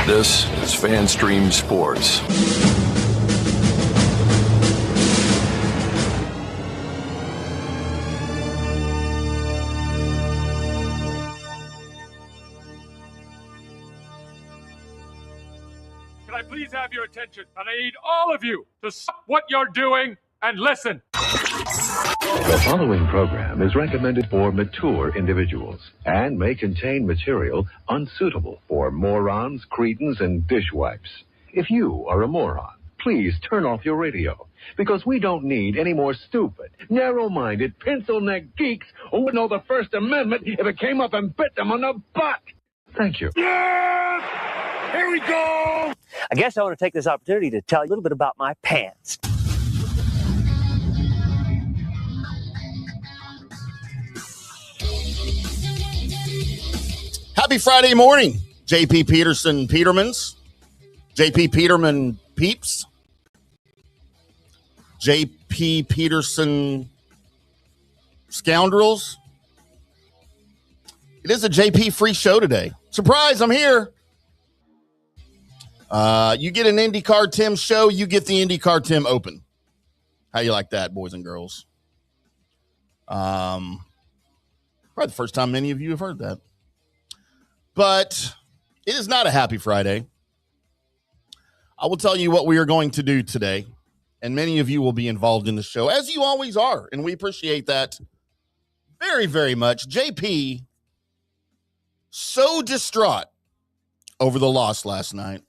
This is FanStream Sports. Can I please have your attention? And I need all of you to stop what you're doing and listen. The following program is recommended for mature individuals and may contain material unsuitable for morons, cretins, and dishwipes. If you are a moron, please turn off your radio, because we don't need any more stupid, narrow-minded, pencil-neck geeks who would know the First Amendment if it came up and bit them on the butt. Thank you. Yes! Here we go! I guess I want to take this opportunity to tell you a little bit about my pants. Happy Friday morning, JP Peterson Petermans, JP Peterman Peeps, JP Peterson Scoundrels. It is a JP free show today. Surprise, I'm here. You get an IndyCarTim show, you get the IndyCarTim Open. How you like that, boys and girls? Probably the first time many of you have heard that. But it is not a happy Friday. I will tell you what we are going to do today, and many of you will be involved in the show, as you always are, and we appreciate that very, very much. JP, so distraught over the loss last night,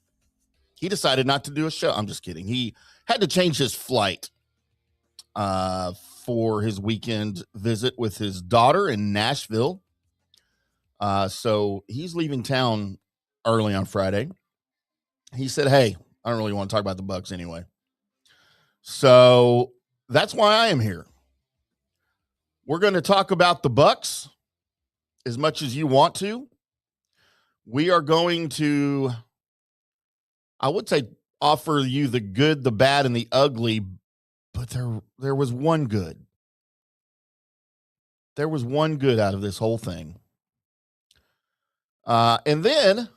he decided not to do a show. I'm just kidding. He had to change his flight for his weekend visit with his daughter in Nashville. So he's leaving town early on Friday. He said, hey, I don't really want to talk about the Bucs anyway. So that's why I am here. We're going to talk about the Bucs as much as you want to. We are going to, I would say, offer you the good, the bad, and the ugly, but there was one good. There was one good out of this whole thing. And then,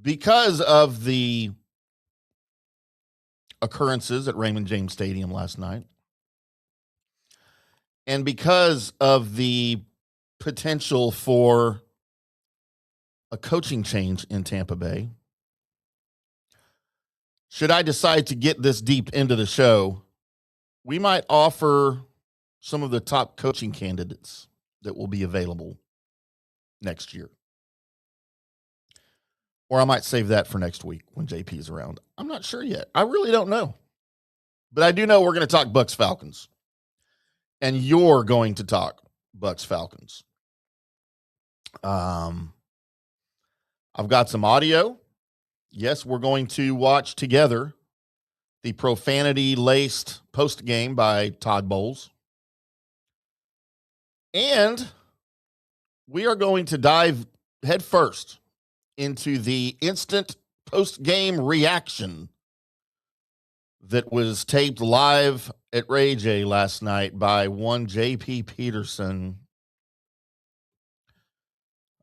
because of the occurrences at Raymond James Stadium last night, and because of the potential for a coaching change in Tampa Bay, should I decide to get this deep into the show, we might offer some of the top coaching candidates that will be available next year. Or I might save that for next week when JP is around. I'm not sure yet. I really don't know. But I do know we're going to talk Bucs Falcons. And you're going to talk Bucs Falcons. I've got some audio. Yes, we're going to watch together the profanity-laced post-game by Todd Bowles. And we are going to dive headfirst into the instant post-game reaction that was taped live at Ray J last night by one JP Peterson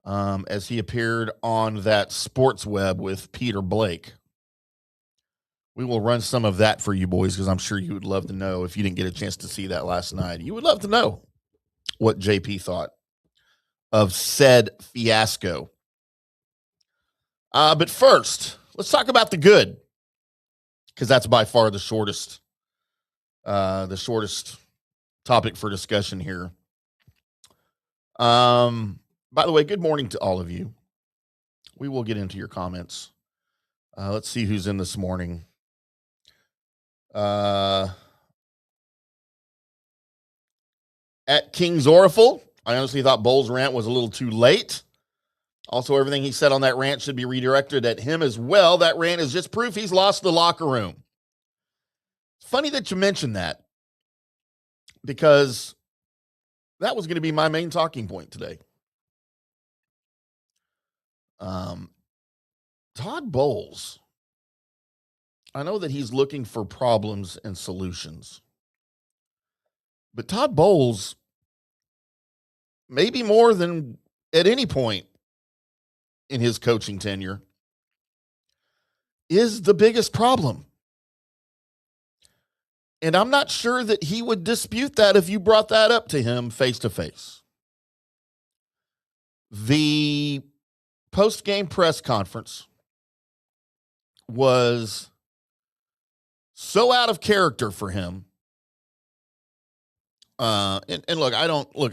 as he appeared on that sports web with Peter Blake. We will run some of that for you boys because I'm sure you would love to know, if you didn't get a chance to see that last night, you would love to know what JP thought of said fiasco. But first, let's talk about the good, because that's by far the shortest topic for discussion here. By the way, good morning to all of you. We will get into your comments. Let's see who's in this morning. At King's Oracle, I honestly thought Bowles' rant was a little too late. Also, everything he said on that rant should be redirected at him as well. That rant is just proof he's lost the locker room. It's funny that you mentioned that, because that was going to be my main talking point today. Todd Bowles, I know that he's looking for problems and solutions, but Todd Bowles, maybe more than at any point in his coaching tenure, is the biggest problem. And I'm not sure that he would dispute that if you brought that up to him face to face. The post-game press conference was so out of character for him. And look,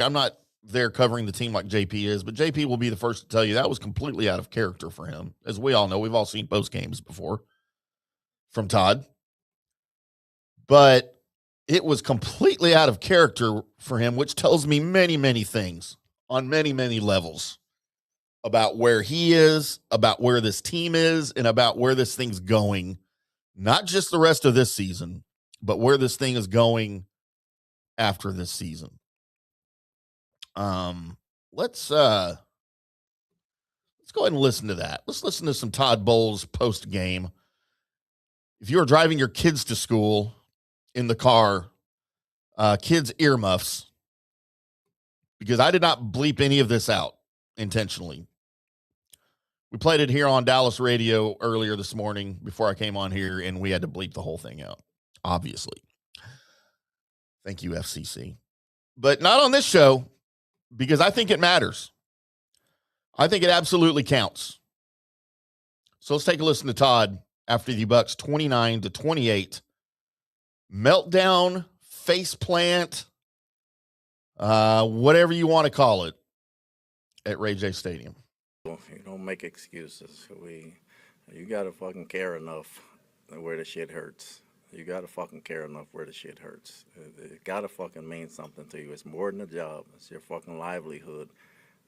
I'm not there covering the team like JP is, but JP will be the first to tell you that was completely out of character for him. As we all know, we've all seen post games before from Todd, but it was completely out of character for him, which tells me many, many things on many, many levels about where he is, about where this team is, and about where this thing's going. Not just the rest of this season, but where this thing is going after this season. Let's go ahead and listen to that. Let's listen to some Todd Bowles post game. If you are driving your kids to school in the car, kids earmuffs, because I did not bleep any of this out intentionally. We played it here on Dallas radio earlier this morning before I came on here, and we had to bleep the whole thing out, obviously. Thank you, FCC. But not on this show, because I think it matters. I think it absolutely counts. So let's take a listen to Todd after the Bucs 29-28 meltdown, faceplant, whatever you want to call it, at Ray J Stadium. You don't make excuses. You gotta fucking care enough where the shit hurts. You gotta fucking care enough where the shit hurts. It gotta fucking mean something to you. It's more than a job. It's your fucking livelihood.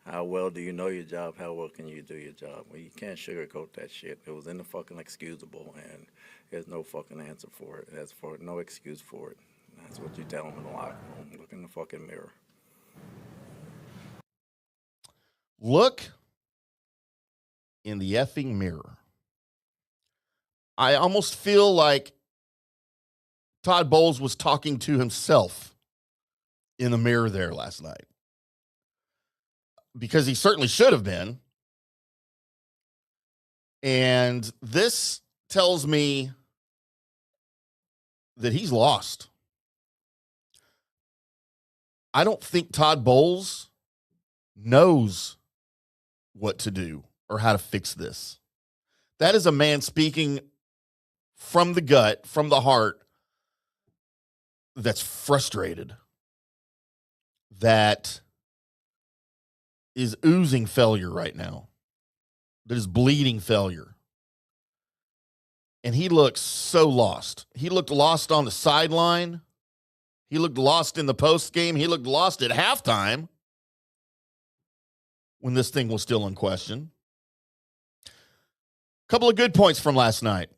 How well do you know your job? How well can you do your job? Well, you can't sugarcoat that shit. It was in the fucking excusable, and there's no fucking answer for it. There's no excuse for it. That's what you tell them in the locker room. Look in the fucking mirror. Look in the effing mirror. I almost feel like Todd Bowles was talking to himself in the mirror there last night, because he certainly should have been. And this tells me that he's lost. I don't think Todd Bowles knows what to do or how to fix this. That is a man speaking from the gut, from the heart, that's frustrated, that is oozing failure right now, that is bleeding failure. And he looks so lost. He looked lost on the sideline. He looked lost in the post game. He looked lost at halftime when this thing was still in question. A couple of good points from last night.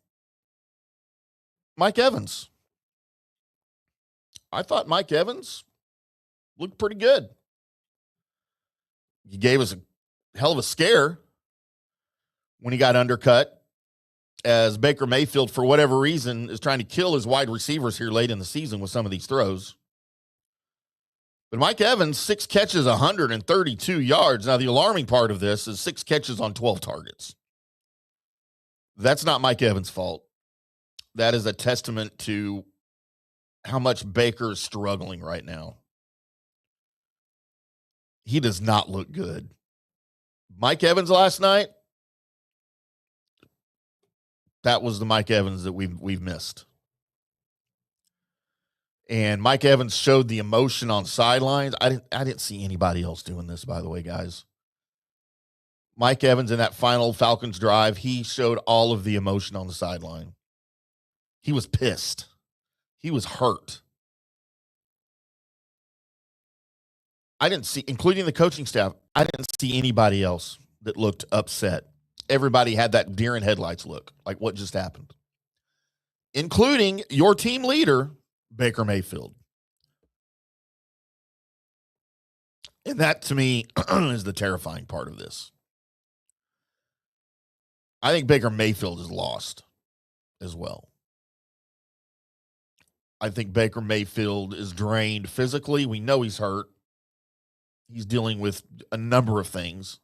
Mike Evans. I thought Mike Evans looked pretty good. He gave us a hell of a scare when he got undercut, as Baker Mayfield, for whatever reason, is trying to kill his wide receivers here late in the season with some of these throws. But Mike Evans, 6 catches, 132 yards. Now, the alarming part of this is 6 catches on 12 targets. That's not Mike Evans' fault. That is a testament to how much Baker is struggling right now. He does not look good. Mike Evans last night, that was the Mike Evans that we've missed. And Mike Evans showed the emotion on sidelines. I didn't see anybody else doing this, by the way, guys. Mike Evans in that final Falcons drive, he showed all of the emotion on the sideline. He was pissed. He was hurt. I didn't see, including the coaching staff, I didn't see anybody else that looked upset. Everybody had that deer in headlights look, like what just happened, including your team leader, Baker Mayfield. And that, to me, is the terrifying part of this. I think Baker Mayfield is lost as well. I think Baker Mayfield is drained physically. We know he's hurt. He's dealing with a number of things.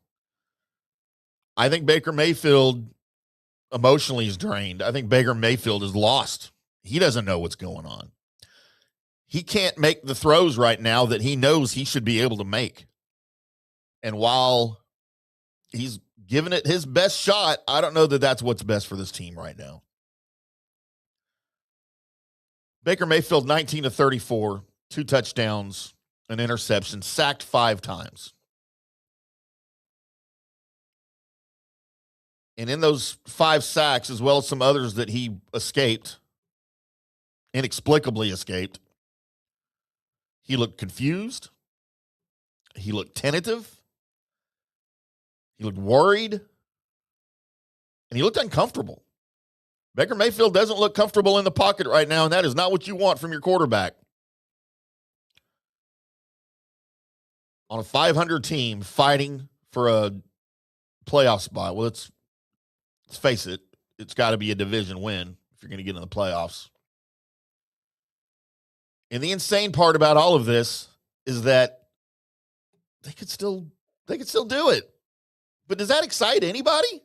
I think Baker Mayfield emotionally is drained. I think Baker Mayfield is lost. He doesn't know what's going on. He can't make the throws right now that he knows he should be able to make. And while he's giving it his best shot, I don't know that that's what's best for this team right now. Baker Mayfield, 19 to 34, 2 touchdowns, an interception, sacked 5 times. And in those 5 sacks, as well as some others that he escaped, inexplicably escaped, he looked confused. He looked tentative. He looked worried. And he looked uncomfortable. Baker Mayfield doesn't look comfortable in the pocket right now, and that is not what you want from your quarterback. On a 500 team fighting for a playoff spot, well, let's face it, it's got to be a division win if you're going to get in the playoffs. And the insane part about all of this is that they could still do it. But does that excite anybody?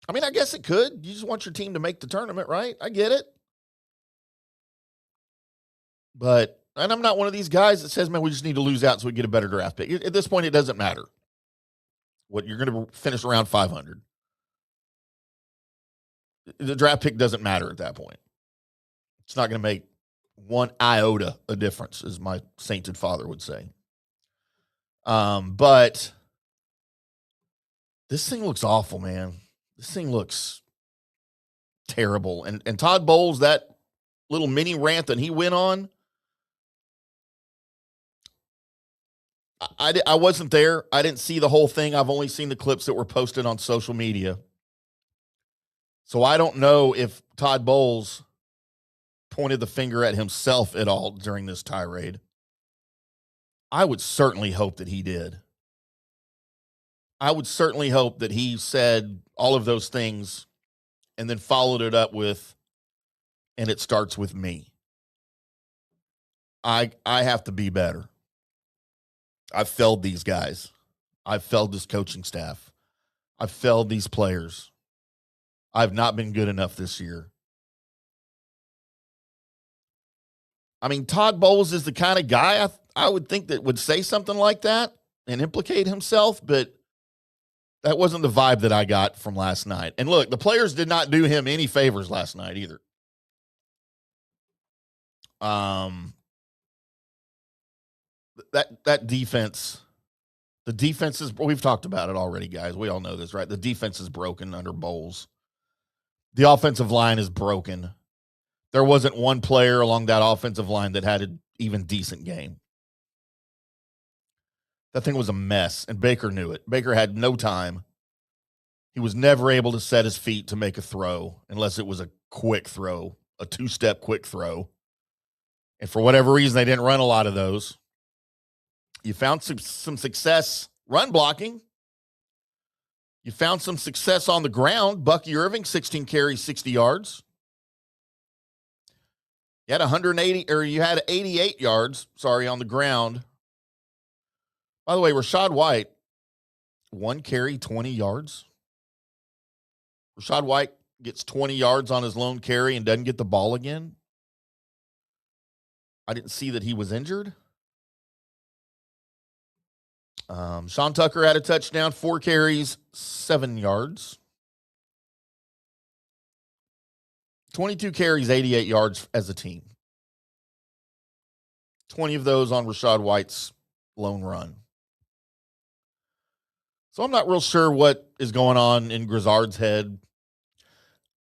I mean, I guess it could. You just want your team to make the tournament, right? I get it. But, and I'm not one of these guys that says, man, we just need to lose out so we get a better draft pick. At this point, it doesn't matter. What you're going to finish around 500. The draft pick doesn't matter at that point. It's not going to make one iota a difference, as my sainted father would say. But this thing looks awful, man. This thing looks terrible. And Todd Bowles, that little mini rant that he went on, I wasn't there. I didn't see the whole thing. I've only seen the clips that were posted on social media. So I don't know if Todd Bowles pointed the finger at himself at all during this tirade. I would certainly hope that he did. I would certainly hope that he said all of those things and then followed it up with, and it starts with me. I have to be better. I've failed these guys. I've failed this coaching staff. I've failed these players. I've not been good enough this year. I mean, Todd Bowles is the kind of guy I would think that would say something like that and implicate himself, but that wasn't the vibe that I got from last night. And look, the players did not do him any favors last night either. That defense, the defense is, we've talked about it already, guys. We all know this, right? The defense is broken under Bowles. The offensive line is broken. There wasn't one player along that offensive line that had an even decent game. That thing was a mess, and Baker knew it. Baker had no time. He was never able to set his feet to make a throw unless it was a quick throw, a 2-step quick throw. And for whatever reason, they didn't run a lot of those. You found some success run blocking. You found some success on the ground. Bucky Irving, 16 carries, 60 yards. You had 88 yards, on the ground. By the way, Rachaad White, 1 carry, 20 yards. Rachaad White gets 20 yards on his lone carry and doesn't get the ball again. I didn't see that he was injured. Sean Tucker had a touchdown, 4 carries, 7 yards. 22 carries, 88 yards as a team. 20 of those on Rachaad White's lone run. So I'm not real sure what is going on in Grizzard's head.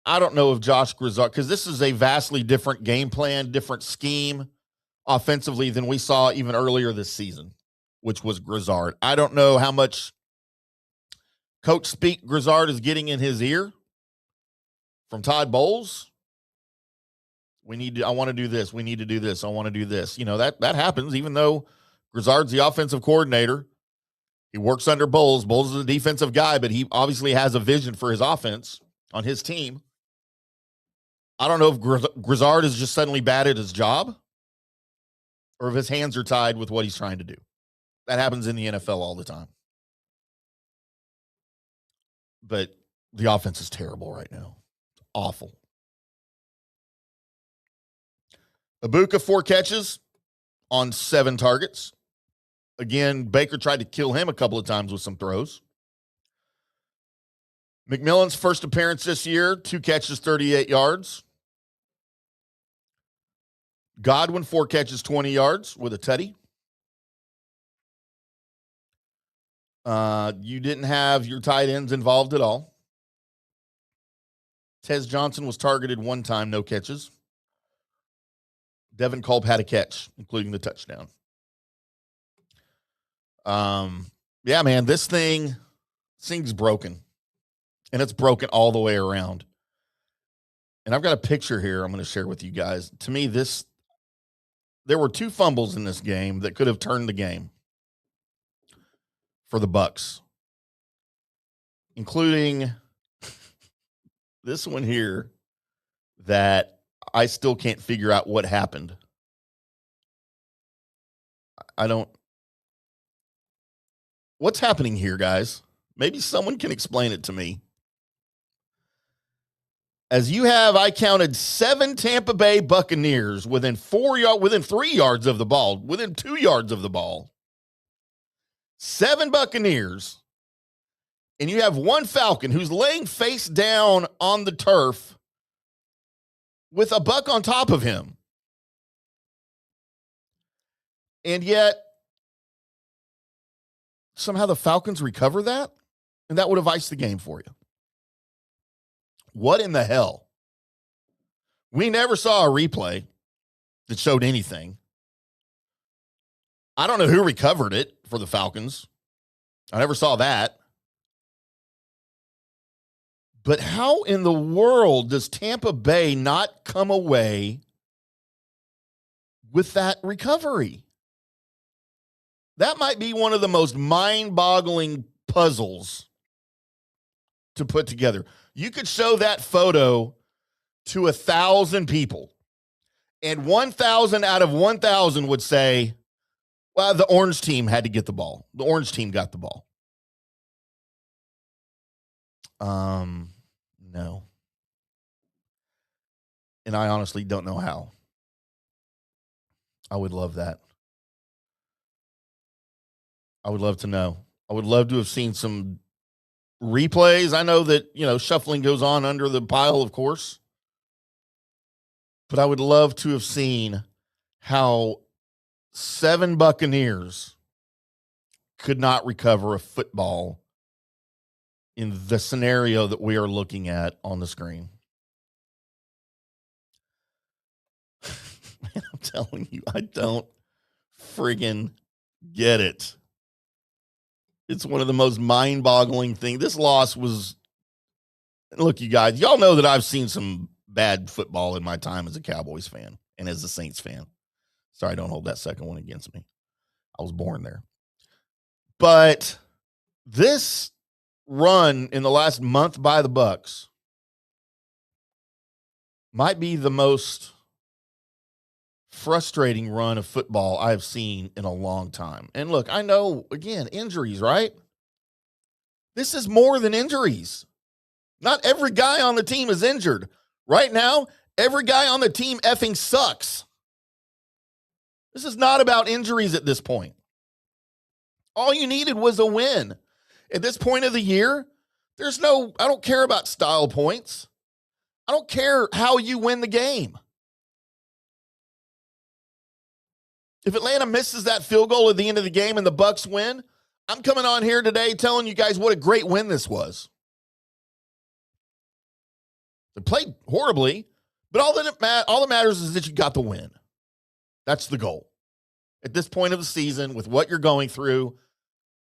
I don't know if Josh Grizzard, because this is a vastly different game plan, different scheme offensively than we saw even earlier this season, which was Grizzard. I don't know how much coach speak Grizzard is getting in his ear from Todd Bowles. I want to do this. We need to do this. I want to do this. You know, that happens, even though Grizzard's the offensive coordinator. He works under Bowles. Bowles is a defensive guy, but he obviously has a vision for his offense on his team. I don't know if Grizzard is just suddenly bad at his job or if his hands are tied with what he's trying to do. That happens in the NFL all the time. but the offense is terrible right now. It's awful. Ibuka, 4 catches on 7 targets. Again, Baker tried to kill him a couple of times with some throws. McMillan's first appearance this year, 2 catches, 38 yards. Godwin, 4 catches, 20 yards with a tutty. You didn't have your tight ends involved at all. Tez Johnson was targeted 1 time, no catches. Devin Culp had a catch, including the touchdown. Yeah, man, this thing's broken. And it's broken all the way around. And I've got a picture here I'm going to share with you guys. To me, there were 2 fumbles in this game that could have turned the game for the Bucs, including this one here that I still can't figure out what happened. What's happening here, guys? Maybe someone can explain it to me. As you have, I counted 7 Tampa Bay Buccaneers within 3 yards of the ball, within 2 yards of the ball. 7 Buccaneers. And you have 1 Falcon who's laying face down on the turf with a buck on top of him. And yet, somehow the Falcons recover that, and that would have iced the game for you. What in the hell? We never saw a replay that showed anything. I don't know who recovered it for the Falcons. I never saw that. But how in the world does Tampa Bay not come away with that recovery? That might be one of the most mind-boggling puzzles to put together. You could show that photo to 1,000 people, and 1,000 out of 1,000 would say, well, the orange team had to get the ball. The orange team got the ball. No. And I honestly don't know how. I would love that. I would love to know. I would love to have seen some replays. I know that, shuffling goes on under the pile, of course. But I would love to have seen how 7 Buccaneers could not recover a football in the scenario that we are looking at on the screen. Man, I'm telling you, I don't friggin' get it. It's one of the most mind-boggling things. This loss was, look, you guys, y'all know that I've seen some bad football in my time as a Cowboys fan and as a Saints fan. Sorry, don't hold that second one against me. I was born there. But this run in the last month by the Bucs might be the most frustrating run of football I've seen in a long time. And look, I know, again, injuries, right? This is more than injuries. Not every guy on the team is injured. Right now, every guy on the team effing sucks. This is not about injuries at this point. All you needed was a win. At this point of the year, I don't care about style points. I don't care how you win the game. If Atlanta misses that field goal at the end of the game and the Bucs win, I'm coming on here today telling you guys what a great win this was. They played horribly, but all that matters is that you got the win. That's the goal. At this point of the season, with what you're going through,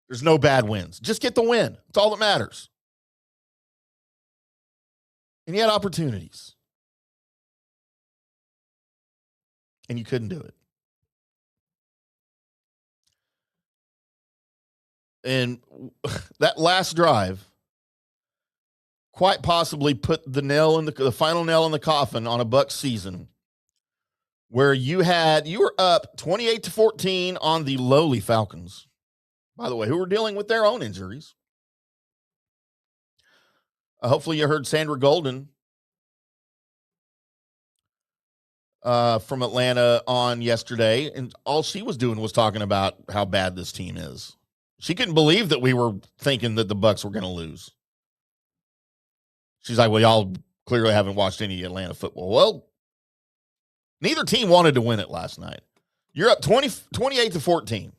there's no bad wins. Just get the win. That's all that matters. And you had opportunities. And you couldn't do it. And that last drive quite possibly put the final nail in the coffin on a Bucs season, where you were up 28-14 on the lowly Falcons, by the way, who were dealing with their own injuries. Hopefully you heard Sandra Golden from Atlanta on yesterday, and all she was doing was talking about how bad this team is. She couldn't believe that we were thinking that the Bucs were going to lose. She's like, well, y'all clearly haven't watched any Atlanta football. Well, neither team wanted to win it last night. You're up 28-14.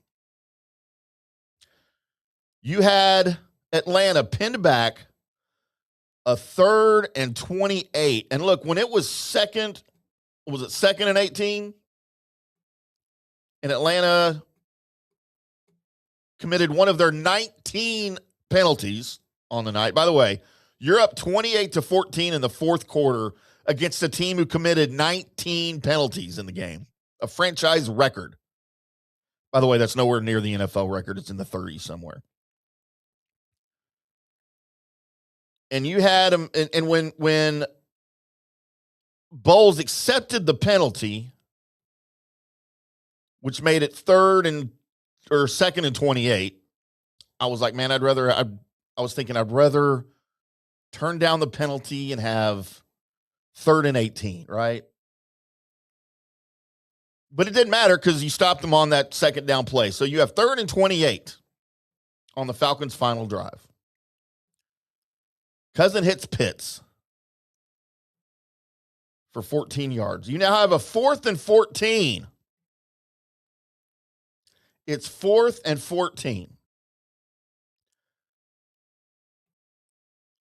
You had Atlanta pinned back a 3rd and 28. And look, when it was second and 18? And Atlanta committed one of their 19 penalties on the night. By the way, you're up 28-14 in the fourth quarter against a team who committed 19 penalties in the game, a franchise record. By the way, that's nowhere near the NFL record. It's in the 30s somewhere. And you had them, and when Bowles accepted the penalty, which made it 2nd and 28, I was like, man, I was thinking I'd rather turn down the penalty and have 3rd and 18, right? But it didn't matter because you stopped them on that second down play. So you have 3rd and 28 on the Falcons' final drive. Cousin hits Pitts for 14 yards. You now have a 4th and 14. It's 4th and 14.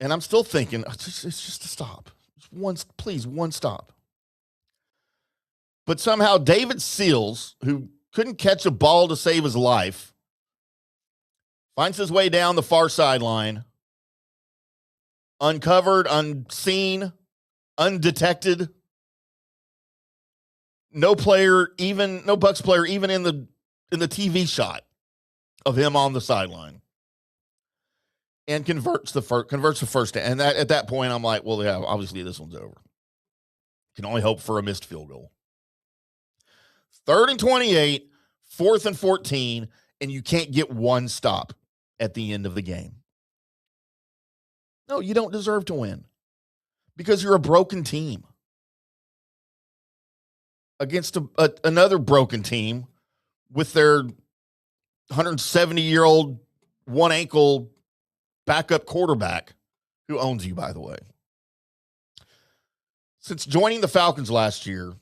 And I'm still thinking, it's just a stop. Please, one stop. But somehow David Seals, who couldn't catch a ball to save his life, finds his way down the far sideline, uncovered, unseen, undetected. No Bucs player, even in the TV shot of him on the sideline, and converts the first. And at that point, I'm like, well, yeah, obviously this one's over. Can only hope for a missed field goal. 3rd and 28, 4th and 14, and you can't get one stop at the end of the game. No, you don't deserve to win because you're a broken team against another broken team with their 170-year-old one ankle backup quarterback who owns you, by the way. Since joining the Falcons last year,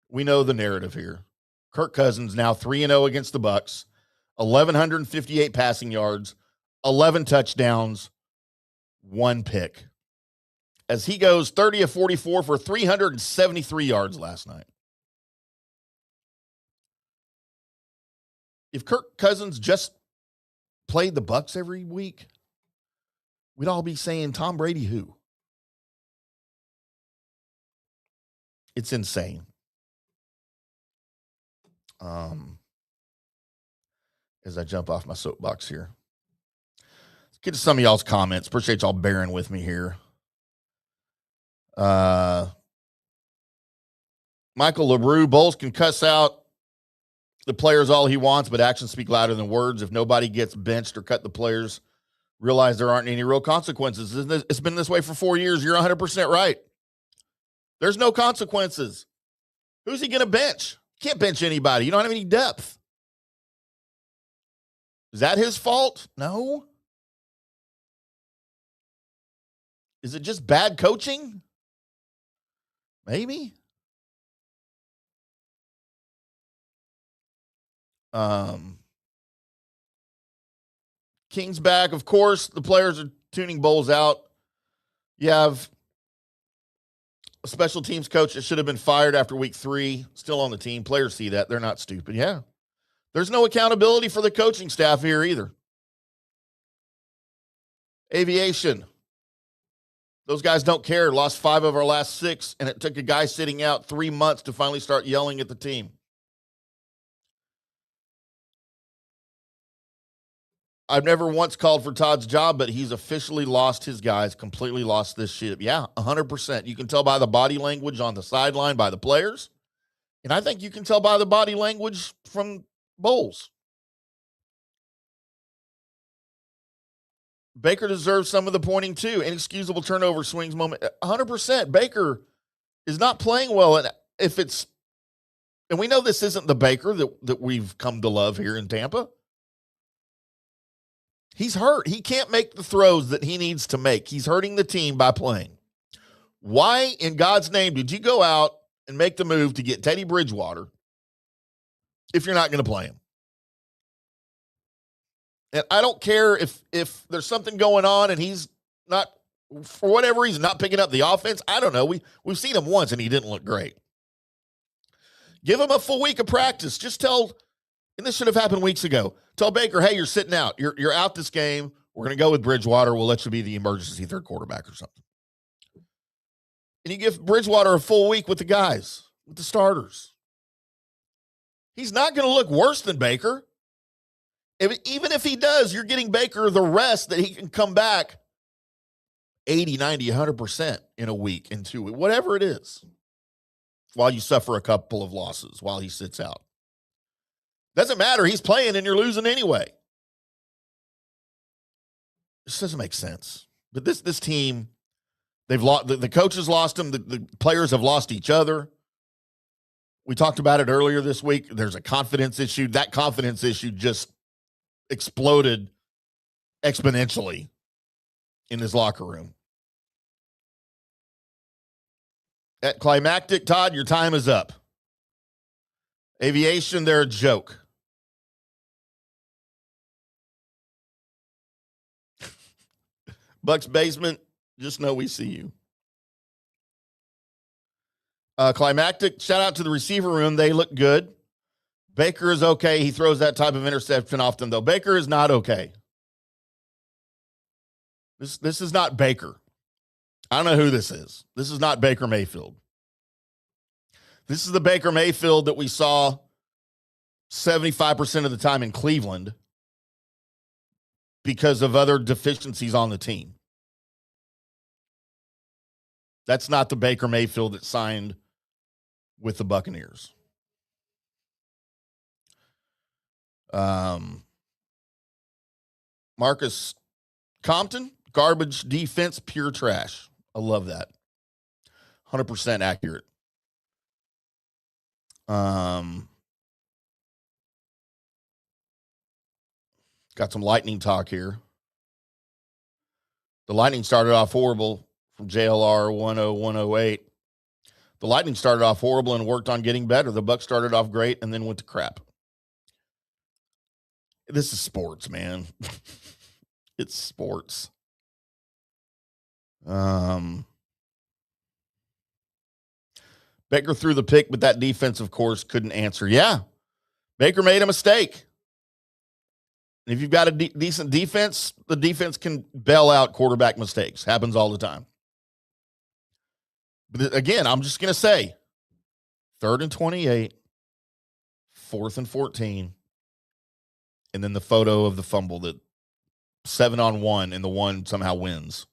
we know the narrative here. Kirk Cousins now 3-0 against the Bucs, 1,158 passing yards, 11 touchdowns, 1 pick. As he goes 30 of 44 for 373 yards last night. If Kirk Cousins just played the Bucs every week, we'd all be saying, Tom Brady who? It's insane. As I jump off my soapbox here. Let's get to some of y'all's comments. Appreciate y'all bearing with me here. Michael LaRue, Bowles can cuss out the players all he wants, but actions speak louder than words. If nobody gets benched or cut the players, realize there aren't any real consequences. It's been this way for 4 years. You're 100% right. There's no consequences. Who's he going to bench? Can't bench anybody. You don't have any depth. Is that his fault? No. Is it just bad coaching? Maybe. King's back. Of course, the players are tuning Bowles out. You have a special teams coach that should have been fired after week 3, still on the team. Players see that. They're not stupid. Yeah. There's no accountability for the coaching staff here either. Aviation. Those guys don't care. Lost 5 of our last 6, and it took a guy sitting out 3 months to finally start yelling at the team. I've never once called for Todd's job, but he's officially lost his guys, completely lost this ship. Yeah, 100%. You can tell by the body language on the sideline by the players, and I think you can tell by the body language from Bowles. Baker deserves some of the pointing too. Inexcusable turnover swings moment. 100%. Baker is not playing well. And we know this isn't the Baker that we've come to love here in Tampa. He's hurt. He can't make the throws that he needs to make. He's hurting the team by playing. Why in God's name did you go out and make the move to get Teddy Bridgewater if you're not going to play him? And I don't care if there's something going on and he's not, for whatever reason, not picking up the offense. I don't know. We've seen him once and he didn't look great. Give him a full week of practice. Just tell, and this should have happened weeks ago, tell Baker, hey, you're sitting out. You're out this game. We're going to go with Bridgewater. We'll let you be the emergency third quarterback or something. And you give Bridgewater a full week with the guys, with the starters. He's not going to look worse than Baker. Even if he does, you're getting Baker the rest that he can come back 80, 90, 100% in a week, in 2 weeks, whatever it is, while you suffer a couple of losses, while he sits out. Doesn't matter. He's playing and you're losing anyway. This doesn't make sense. But this team, they've lost. The coaches lost them. The players have lost each other. We talked about it earlier this week. There's a confidence issue. That confidence issue just exploded exponentially in his locker room. At Climactic, Todd, your time is up. Aviation, they're a joke. Bucs basement, just know we see you. Climactic, shout out to the receiver room. They look good. Baker is okay. He throws that type of interception often, though. Baker is not okay. This is not Baker. I don't know who this is. This is not Baker Mayfield. This is the Baker Mayfield that we saw 75% of the time in Cleveland because of other deficiencies on the team. That's not the Baker Mayfield that signed with the Buccaneers. Marcus Compton, garbage defense, pure trash. I love that. 100% accurate. Got some lightning talk here. The Lightning started off horrible from JLR 10108. The Lightning started off horrible and worked on getting better. The Bucs started off great and then went to crap. This is sports, man. It's sports. Baker threw the pick, but that defense, of course, couldn't answer. Yeah, Baker made a mistake. And if you've got a decent defense, the defense can bail out quarterback mistakes. Happens all the time. But again, I'm just going to say, 3rd and 28, 4th and 14, and then the photo of the fumble that 7-on-1, and the one somehow wins.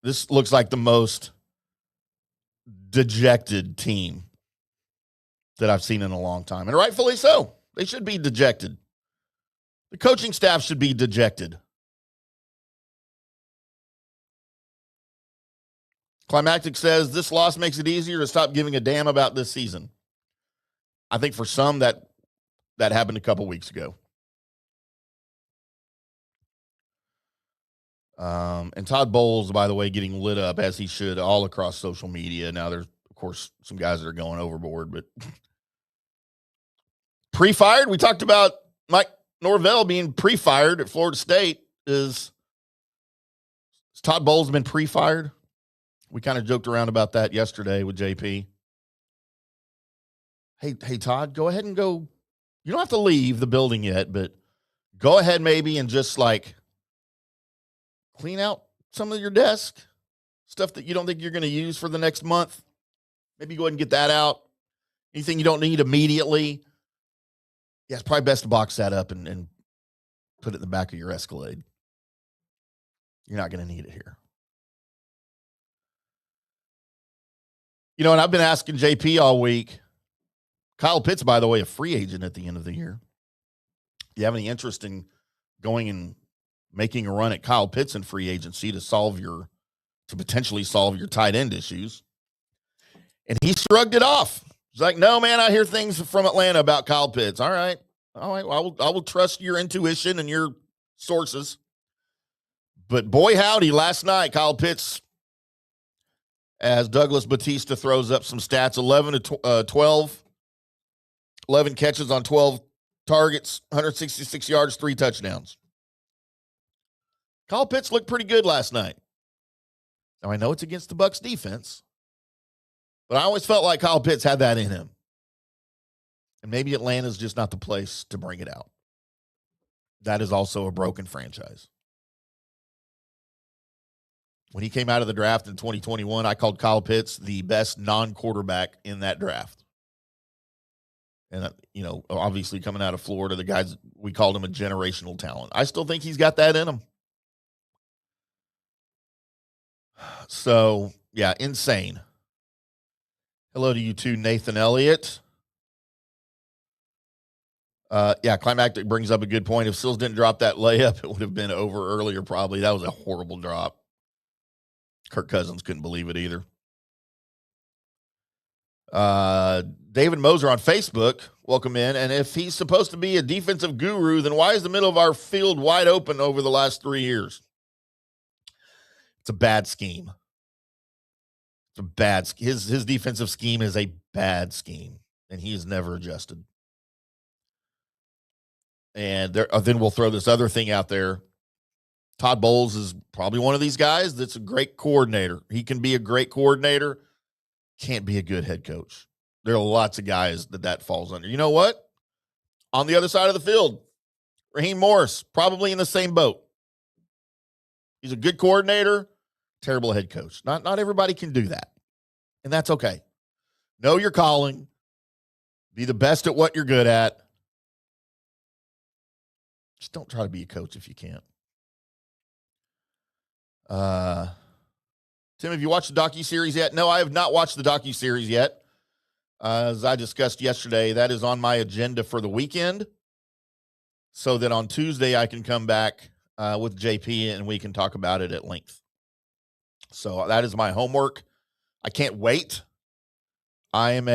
This looks like the most dejected team that I've seen in a long time, and rightfully so. They should be dejected. The coaching staff should be dejected. Climactic says, this loss makes it easier to stop giving a damn about this season. I think for some that happened a couple weeks ago. And Todd Bowles, by the way, getting lit up as he should all across social media. Now there's, of course, some guys that are going overboard, but pre-fired. We talked about Mike Norvell being pre-fired at Florida State. Has Todd Bowles been pre-fired? We kind of joked around about that yesterday with JP. Hey, Todd, go ahead and go. You don't have to leave the building yet, but go ahead maybe and just like clean out some of your desk, stuff that you don't think you're going to use for the next month. Maybe go ahead and get that out. Anything you don't need immediately. Yeah, it's probably best to box that up and put it in the back of your Escalade. You're not going to need it here. You know, and I've been asking JP all week. Kyle Pitts, by the way, a free agent at the end of the year. You have any interest in going and making a run at Kyle Pitts in free agency to potentially solve your tight end issues. And he shrugged it off. He's like, no, man, I hear things from Atlanta about Kyle Pitts. All right. Well, I will trust your intuition and your sources. But boy, howdy, last night, Kyle Pitts, as Douglas Batista throws up some stats, 11 catches on 12 targets, 166 yards, 3 touchdowns. Kyle Pitts looked pretty good last night. Now, I know it's against the Bucs defense, but I always felt like Kyle Pitts had that in him. And maybe Atlanta's just not the place to bring it out. That is also a broken franchise. When he came out of the draft in 2021, I called Kyle Pitts the best non-quarterback in that draft. And, obviously coming out of Florida, the guys, we called him a generational talent. I still think he's got that in him. So, yeah, insane. Hello to you too, Nathan Elliott. Climactic brings up a good point. If Sills didn't drop that layup, it would have been over earlier probably. That was a horrible drop. Kirk Cousins couldn't believe it either. David Moser on Facebook, welcome in. And if he's supposed to be a defensive guru, then why is the middle of our field wide open over the last 3 years? It's a bad scheme. His defensive scheme is a bad scheme, and he has never adjusted. And then we'll throw this other thing out there. Todd Bowles is probably one of these guys that's a great coordinator. He can be a great coordinator, can't be a good head coach. There are lots of guys that falls under. You know what? On the other side of the field, Raheem Morris, probably in the same boat. He's a good coordinator, terrible head coach. Not everybody can do that, and that's okay. Know your calling. Be the best at what you're good at. Just don't try to be a coach if you can't. Tim, have you watched the docuseries yet? No, I have not watched the docuseries yet. As I discussed yesterday, that is on my agenda for the weekend, so that on Tuesday I can come back with JP and we can talk about it at length. So that is my homework. I can't wait. I am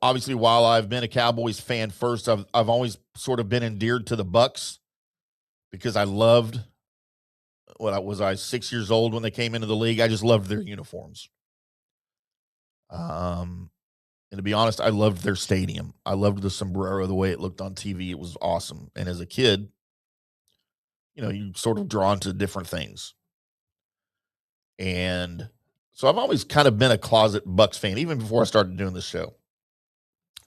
obviously while I've been a Cowboys fan first, I've always sort of been endeared to the Bucs because I loved I 6 years old when they came into the league. I just loved their uniforms. And to be honest, I loved their stadium. I loved the sombrero, the way it looked on TV. It was awesome. And as a kid, you sort of drawn to different things. And so I've always kind of been a closet Bucs fan, even before I started doing this show.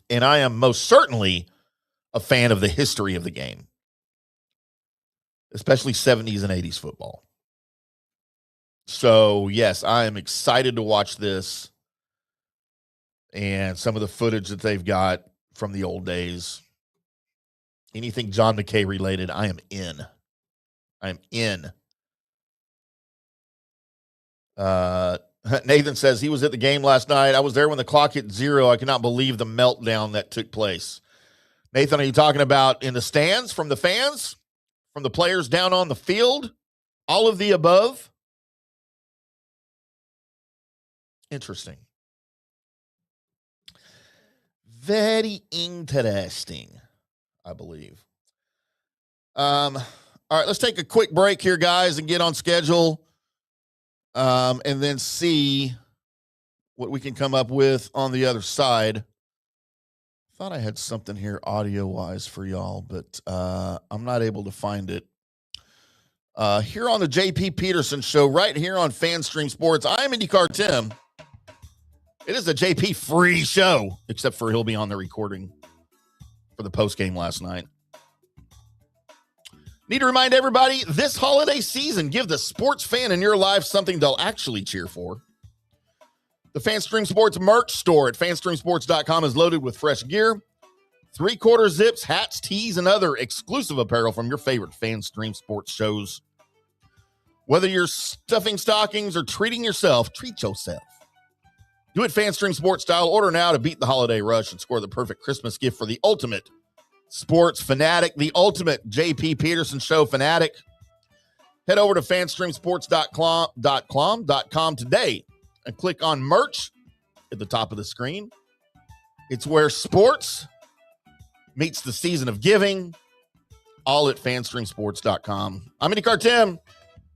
And I am most certainly a fan of the history of the game, especially 70s and 80s football. So, yes, I am excited to watch this and some of the footage that they've got from the old days. Anything John McKay related, I am in. Nathan says he was at the game last night. I was there when the clock hit 0. I cannot believe the meltdown that took place. Nathan, are you talking about in the stands, from the fans, from the players down on the field, all of the above? Interesting. Very interesting, I believe. All right, let's take a quick break here, guys, and get on schedule, and then see what we can come up with on the other side. Thought I had something here audio-wise for y'all, but I'm not able to find it. Here on the JP Peterson Show, right here on FanStream Sports, I'm IndyCarTim. It is a JP free show, except for he'll be on the recording for the postgame last night. Need to remind everybody, this holiday season, give the sports fan in your life something they'll actually cheer for. The FanStream Sports merch store at fanstreamsports.com is loaded with fresh gear, 3/4 zips, hats, tees, and other exclusive apparel from your favorite FanStream Sports shows. Whether you're stuffing stockings or treating yourself, treat yourself. Do it FanStream Sports style. Order now to beat the holiday rush and score the perfect Christmas gift for the ultimate sports fanatic, the ultimate JP Peterson Show fanatic. Head over to fanstreamsports.com today and click on merch at the top of the screen. It's where sports meets the season of giving, all at fanstreamsports.com. I'm IndyCarTim.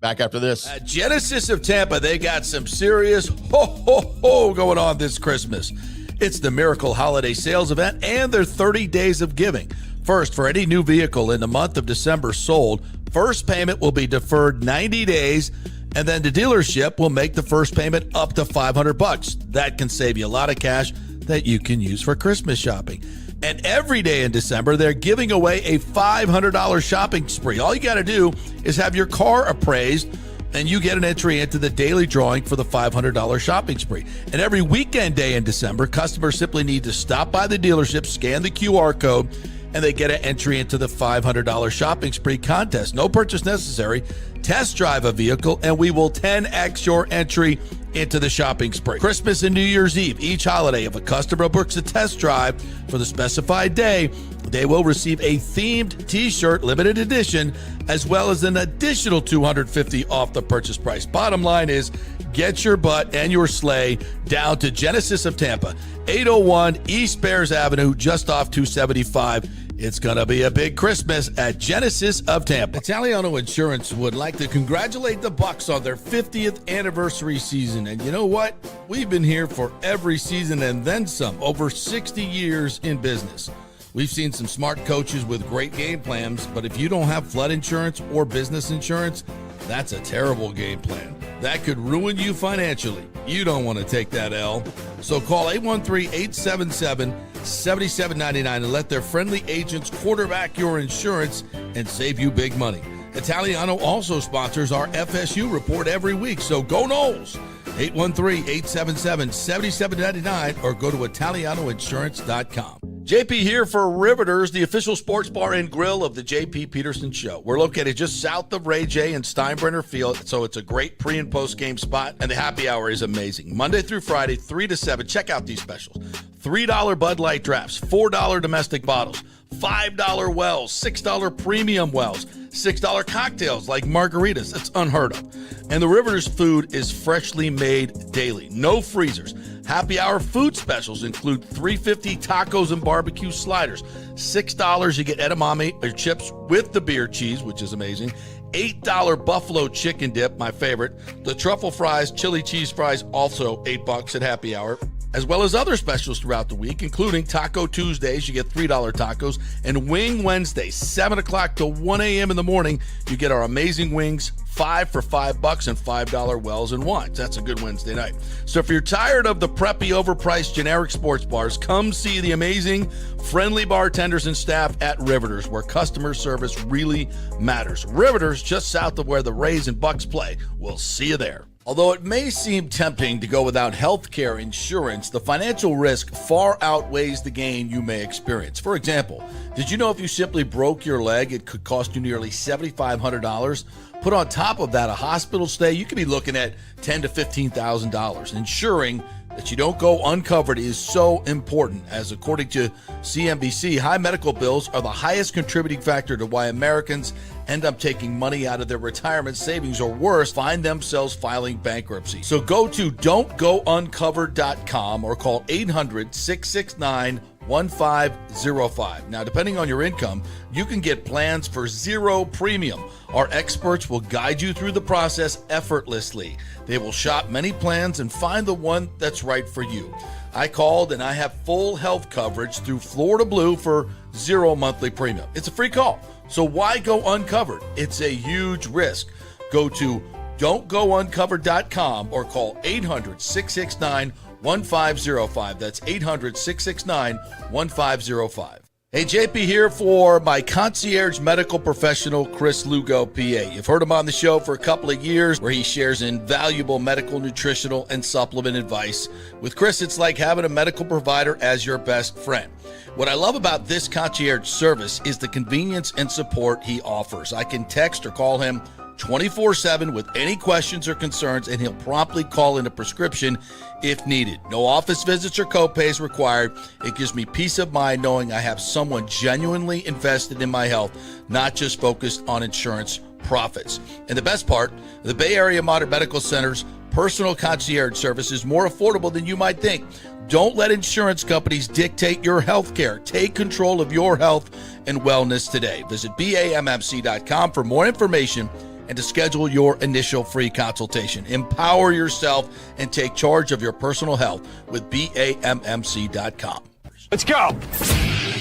Back after this. At Genesis of Tampa, they got some serious ho-ho-ho going on this Christmas. It's the Miracle Holiday Sales Event and their 30 days of giving. First, for any new vehicle in the month of December sold, first payment will be deferred 90 days, and then the dealership will make the first payment up to $500. That can save you a lot of cash that you can use for Christmas shopping. And every day in December, they're giving away a $500 shopping spree. All you got to do is have your car appraised, and you get an entry into the daily drawing for the $500 shopping spree. And every weekend day in December, customers simply need to stop by the dealership, scan the QR code, and they get an entry into the $500 shopping spree contest. No purchase necessary. Test drive a vehicle, and we will 10x your entry into the shopping spree. Christmas and New Year's Eve, each holiday, if a customer books a test drive for the specified day, they will receive a themed t-shirt, limited edition, as well as an additional $250 off the purchase price. Bottom line is, get your butt and your sleigh down to Genesis of Tampa, 801 East Bears Avenue, just off 275. It's going to be a big Christmas at Genesis of Tampa. Italiano Insurance would like to congratulate the Bucs on their 50th anniversary season. And you know what? We've been here for every season and then some, over 60 years in business. We've seen some smart coaches with great game plans, but if you don't have flood insurance or business insurance, that's a terrible game plan. That could ruin you financially. You don't want to take that L. So call 813-877-7799 and let their friendly agents quarterback your insurance and save you big money. Italiano also sponsors our FSU report every week. So go Noles. 813-877-7799 or go to ItalianoInsurance.com. JP here for Riveters, the official sports bar and grill of the JP Peterson Show. We're located just south of Ray J and Steinbrenner Field, so it's a great pre- and post-game spot, and the happy hour is amazing. Monday through Friday, 3 to 7. Check out these specials. $3 Bud Light drafts, $4 domestic bottles, $5 wells, $6 premium wells, $6 cocktails like margaritas. That's unheard of. And the Riveters food is freshly made daily. No freezers. Happy hour food specials include $3.50 tacos and barbecue sliders. $6 you get edamame or chips with the beer cheese, which is amazing. $8 buffalo chicken dip, my favorite. The truffle fries, chili cheese fries, also $8 at happy hour. As well as other specials throughout the week, including Taco Tuesdays, you get $3 tacos, and Wing Wednesdays, 7 o'clock to 1 a.m. in the morning, you get our amazing wings, 5 for $5 and $5 wells and wines. That's a good Wednesday night. So if you're tired of the preppy, overpriced, generic sports bars, come see the amazing, friendly bartenders and staff at Riveters, where customer service really matters. Riveters, just south of where the Rays and Bucs play. We'll see you there. Although it may seem tempting to go without health care insurance, the financial risk far outweighs the gain you may experience. For example, did you know if you simply broke your leg, it could cost you nearly $7,500? Put on top of that a hospital stay, you could be looking at $10,000 to $15,000. Ensuring that you don't go uncovered is so important, as according to CNBC, high medical bills are the highest contributing factor to why Americans end up taking money out of their retirement savings, or worse, find themselves filing bankruptcy. So go to don'tgouncovered.com or call 800-669-1505. Now, depending on your income, you can get plans for zero premium. Our experts will guide you through the process effortlessly. They will shop many plans and find the one that's right for you. I called and I have full health coverage through Florida Blue for zero monthly premium. It's a free call. So why go uncovered? It's a huge risk. Go to don'tgouncovered.com or call 800-669-1505. That's 800-669-1505. Hey, JP here for my concierge medical professional, Chris Lugo, PA. You've heard him on the show for a couple of years, where he shares invaluable medical, nutritional, and supplement advice. With Chris, it's like having a medical provider as your best friend. What I love about this concierge service is the convenience and support he offers. I can text or call him 24/7 with any questions or concerns, and he'll promptly call in a prescription if needed. No office visits or copays required. It gives me peace of mind knowing I have someone genuinely invested in my health, not just focused on insurance profits. And the best part, the Bay Area Modern Medical Center's personal concierge service is more affordable than you might think. Don't let insurance companies dictate your health care. Take control of your health and wellness today. Visit BAMMC.com for more information and to schedule your initial free consultation. Empower yourself and take charge of your personal health with BAMMC.com. Let's go.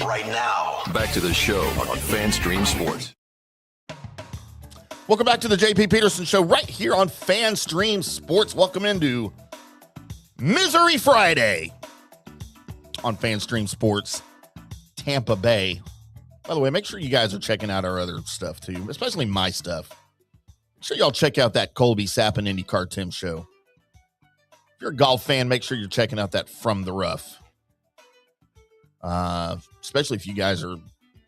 Right now, back to the show on FanStream Sports. Welcome back to the JP Peterson Show right here on FanStream Sports. Welcome into Misery Friday on FanStream Sports, Tampa Bay. By the way, make sure you guys are checking out our other stuff too, especially my stuff. Make sure y'all check out that Colby Sapp and IndyCarTim show. If you're a golf fan, make sure you're checking out that From the Rough. Especially if you guys are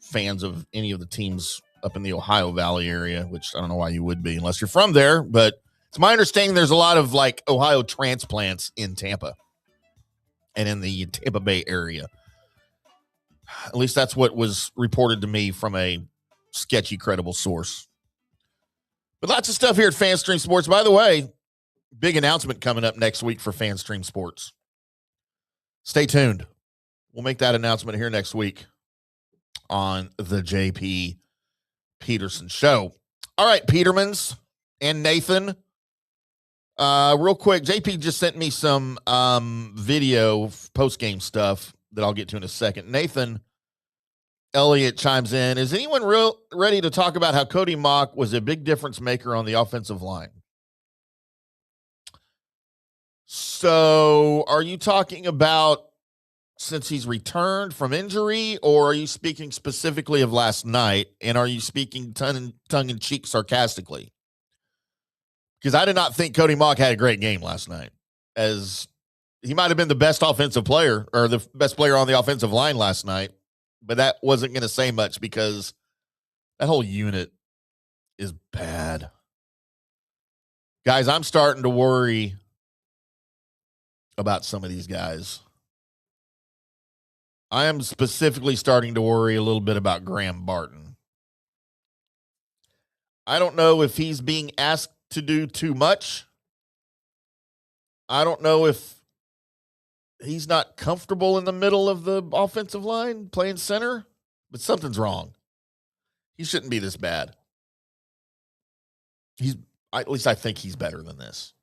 fans of any of the teams up in the Ohio Valley area, which I don't know why you would be unless you're from there, but it's my understanding there's a lot of like Ohio transplants in Tampa and in the Tampa Bay area. At least that's what was reported to me from a sketchy, credible source. But lots of stuff here at FanStream Sports. By the way, big announcement coming up next week for FanStream Sports. Stay tuned. We'll make that announcement here next week on the JP Peterson Show. All right, Petermans and Nathan. Real quick, JP just sent me some video post-game stuff that I'll get to in a second. Nathan Elliott chimes in. Is anyone ready to talk about how Cody Mock was a big difference maker on the offensive line? So are you talking about since he's returned from injury, or are you speaking specifically of last night? And are you speaking tongue-in-cheek sarcastically? Because I did not think Cody Mock had a great game last night, as he might have been the best offensive player or the best player on the offensive line last night, but that wasn't going to say much because that whole unit is bad. Guys, I'm starting to worry about some of these guys. I am specifically starting to worry a little bit about Graham Barton. I don't know if he's being asked to do too much. I don't know if he's not comfortable in the middle of the offensive line playing center, but something's wrong. He shouldn't be this bad. At least I think he's better than this.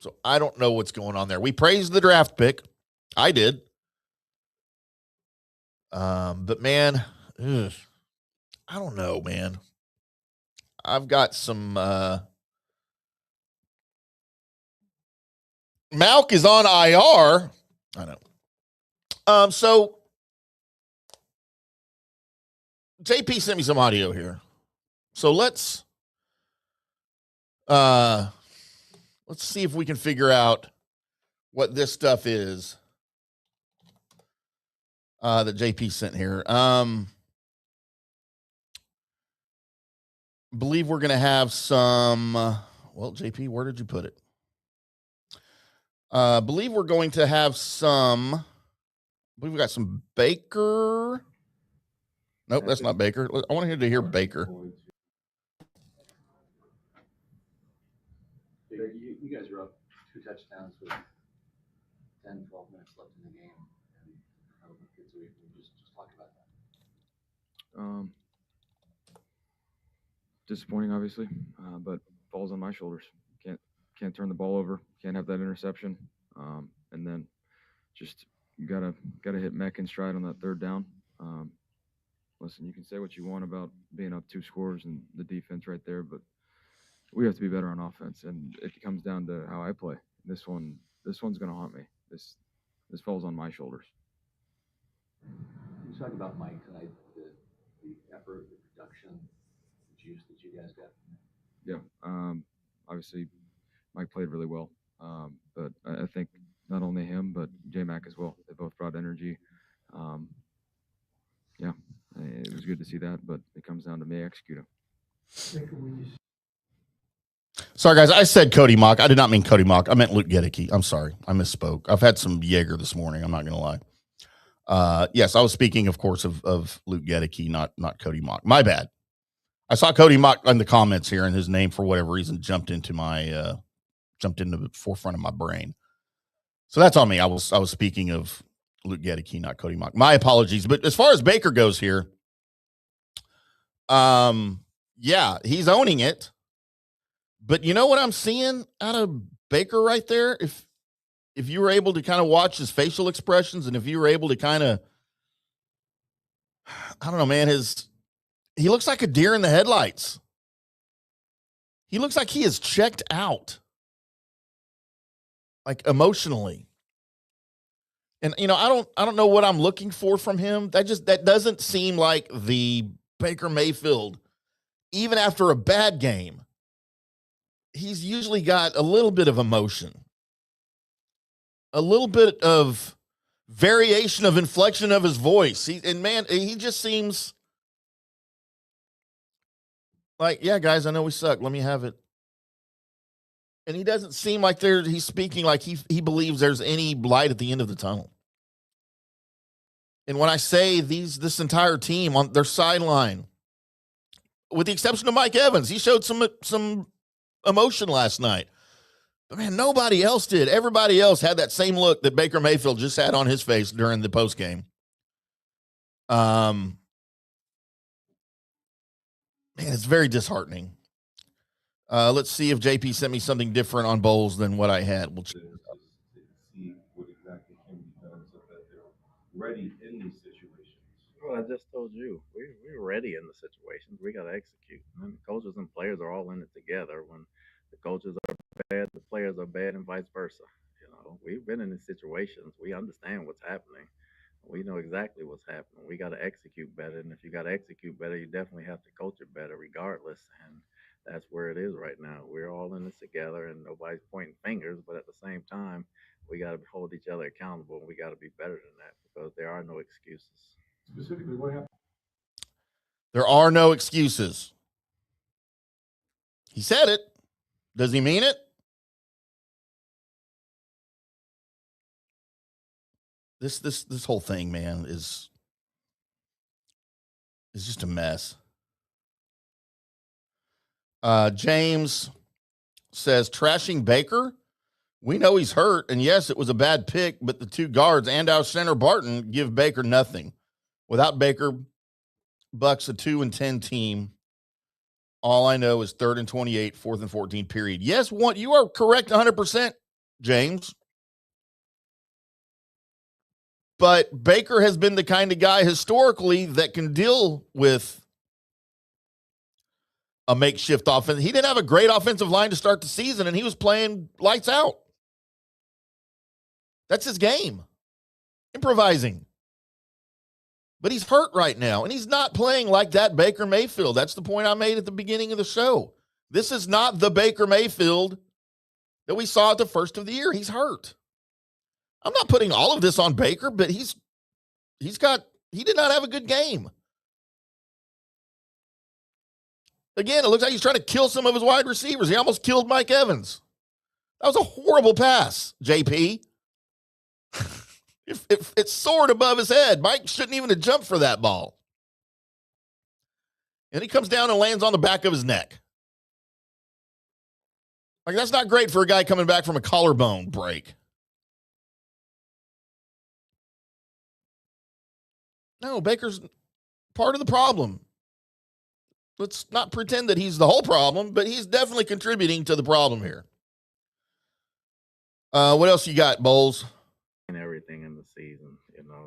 So I don't know what's going on there. We praised the draft pick. I did. But man, I don't know, man. I've got some, Malk is on IR. I know. So JP sent me some audio here. So let's see if we can figure out what this stuff is. That JP sent here. Believe we're going to have some, well, JP, where did you put it? Believe we're going to have some, I believe we got some Baker. Nope, that's not Baker. I want to hear Baker. You guys are up 2 touchdowns with 10, 12 minutes left in the game. Just talk about that. Disappointing, obviously, but falls on my shoulders. Can't turn the ball over. Can't have that interception. And then just you gotta hit Mech in stride on that 3rd down. Listen, you can say what you want about being up 2 scores and the defense right there, but we have to be better on offense. And it comes down to how I play. This one's gonna haunt me. This falls on my shoulders. You talk about Mike tonight, the effort, the production, the juice that you guys got. Yeah, obviously Mike played really well, but I think not only him but J-Mac as well. They both brought energy. Yeah, it was good to see that, but it comes down to me executing. Sorry, guys. I said Cody Mock. I did not mean Cody Mock. I meant Luke Gedeke. I'm sorry. I misspoke. I've had some Jaeger this morning. I'm not going to lie. Yes, I was speaking, of course, of Luke Gedeke, not Cody Mock. My bad. I saw Cody Mock in the comments here, and his name, for whatever reason, jumped into the forefront of my brain. So that's on me. I was speaking of Luke Gedeke, not Cody Mock. My apologies. But as far as Baker goes here, yeah, he's owning it. But you know what I'm seeing out of Baker right there? If you were able to kind of watch his facial expressions, and if you were able to kind of, I don't know, man, he looks like a deer in the headlights. He looks like he is checked out, like emotionally. And I don't know what I'm looking for from him. That doesn't seem like the Baker Mayfield, even after a bad game. He's usually got a little bit of emotion, a little bit of variation of inflection of his voice. He just seems like, yeah, guys, I know we suck. Let me have it. And he doesn't seem like he's speaking like he believes there's any light at the end of the tunnel. And when I say this entire team on their sideline, with the exception of Mike Evans, he showed some emotion last night. But man, nobody else did. Everybody else had that same look that Baker Mayfield just had on his face during the postgame. Man, it's very disheartening. Let's see if JP sent me something different on Bowles than what I had. We'll check it out. See what exactly can be done so that they're ready in these situations. Well, I just told you, we're ready in the situations. We got to execute. And the coaches and players are all in it together. When the coaches are bad, the players are bad, and vice versa. We've been in these situations. We understand what's happening. We know exactly what's happening. We got to execute better. And if you got to execute better, you definitely have to coach it better regardless. And that's where it is right now. We're all in this together, and nobody's pointing fingers. But at the same time, we got to hold each other accountable, and we got to be better than that because there are no excuses. Specifically, what happened? There are no excuses. He said it. Does he mean it? This whole thing, man, is just a mess. James says, trashing Baker? We know he's hurt, and yes, it was a bad pick, but the two guards and our center Barton give Baker nothing. Without Baker, Bucs a 2-10 team. All I know is 3rd and 28, 4th and 14, period. Yes, you are correct 100%, James. But Baker has been the kind of guy historically that can deal with a makeshift offense. He didn't have a great offensive line to start the season, and he was playing lights out. That's his game, improvising. But he's hurt right now, and he's not playing like that Baker Mayfield. That's the point I made at the beginning of the show. This is not the Baker Mayfield that we saw at the first of the year. He's hurt. I'm not putting all of this on Baker, but he did not have a good game. Again, it looks like he's trying to kill some of his wide receivers. He almost killed Mike Evans. That was a horrible pass, JP. It soared above his head. Mike shouldn't even have jumped for that ball. And he comes down and lands on the back of his neck. Like, that's not great for a guy coming back from a collarbone break. No, Baker's part of the problem. Let's not pretend that he's the whole problem, but he's definitely contributing to the problem here. What else you got, Bowles? Everything in the season.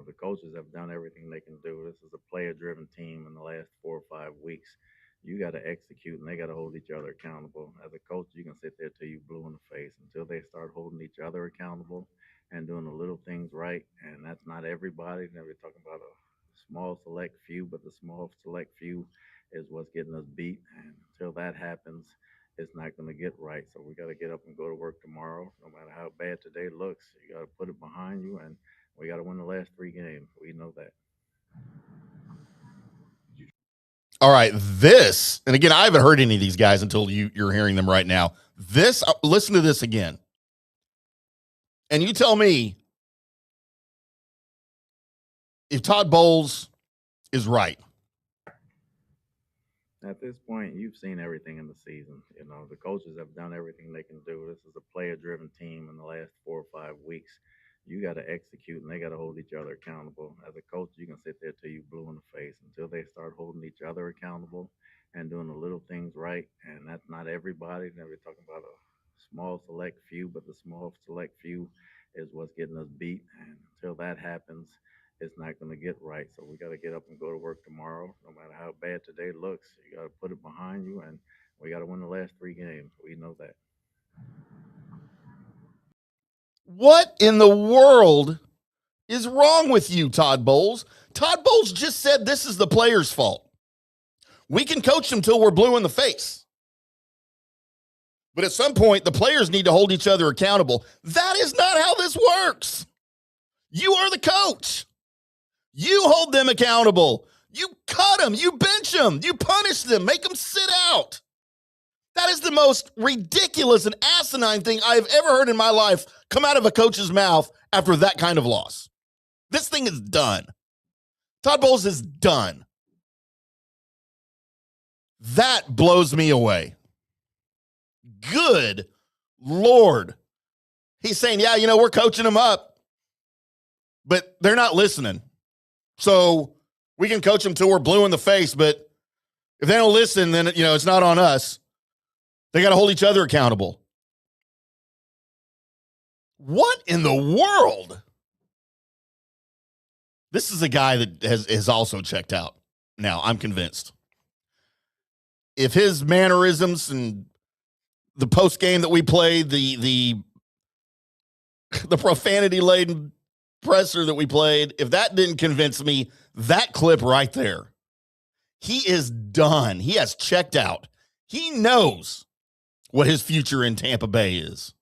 The coaches have done everything they can do. This is a player-driven team in the last 4 or 5 weeks. You got to execute, and they got to hold each other accountable. As a coach, you can sit there till you blue in the face until they start holding each other accountable and doing the little things right. And that's not everybody. Now we're talking about a small select few, but the small select few is what's getting us beat. And until that happens, it's not going to get right. So we got to get up and go to work tomorrow. No matter how bad today looks, you got to put it behind you, and we got to win the last 3 games. We know that. All right, and again, I haven't heard any of these guys until you're hearing them right now. Listen to this again. And you tell me if Todd Bowles is right. At this point, you've seen everything in the season. You know, the coaches have done everything they can do. This is a player-driven team in the last 4 or 5 weeks. You got to execute, and they got to hold each other accountable. As a coach, you can sit there till you blue in the face until they start holding each other accountable and doing the little things right. And that's not everybody. Now we're talking about a small select few, but the small select few is what's getting us beat. And until that happens, it's not going to get right. So we got to get up and go to work tomorrow. No matter how bad today looks, you got to put it behind you, and we got to win the last 3 games. We know that. What in the world is wrong with you, Todd Bowles? Todd Bowles just said this is the players' fault. We can coach them till we're blue in the face. But at some point, the players need to hold each other accountable. That is not how this works. You are the coach. You hold them accountable. You cut them. You bench them. You punish them. Make them sit out. That is the most ridiculous and asinine thing I have ever heard in my life come out of a coach's mouth after that kind of loss. This thing is done. Todd Bowles is done. That blows me away. Good Lord. He's saying, yeah, you know, we're coaching them up, but they're not listening. So we can coach them till we're blue in the face, but if they don't listen, then, you know, it's not on us. They got to hold each other accountable. What in the world? This is a guy that has also checked out. Now, I'm convinced. If his mannerisms and the post game that we played, the profanity-laden presser that we played, if that didn't convince me, that clip right there, he is done. He has checked out. He knows what his future in Tampa Bay is.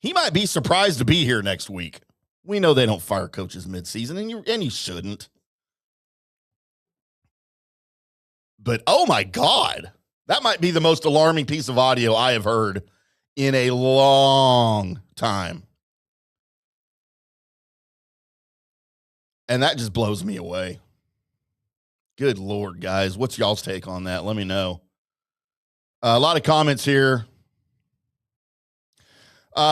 He might be surprised to be here next week. We know they don't fire coaches midseason, and you shouldn't. But, oh, my God, that might be the most alarming piece of audio I have heard in a long time. And that just blows me away. Good Lord, guys. What's y'all's take on that? Let me know. A lot of comments here.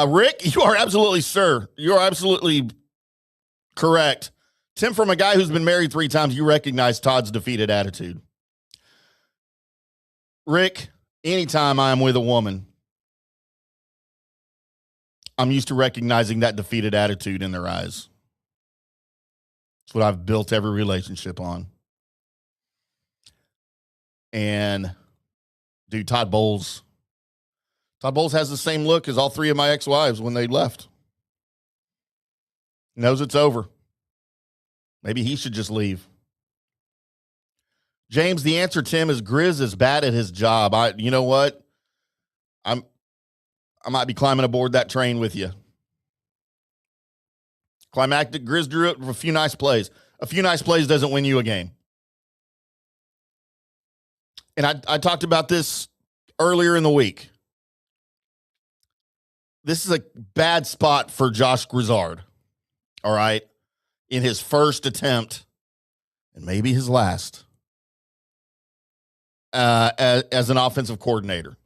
Rick, you are absolutely, sir. You are absolutely correct. Tim, from a guy who's been married 3 times, you recognize Todd's defeated attitude. Rick, anytime I am with a woman, I'm used to recognizing that defeated attitude in their eyes. It's what I've built every relationship on. And, dude, Todd Bowles has the same look as all 3 of my ex-wives when they left. Knows it's over. Maybe he should just leave. James, the answer, Tim, is Grizz is bad at his job. You know what? I might be climbing aboard that train with you. Climactic, Grizz drew it for a few nice plays. A few nice plays doesn't win you a game. And I talked about this earlier in the week. This is a bad spot for Josh Grizzard, all right, in his first attempt, and maybe his last, as an offensive coordinator.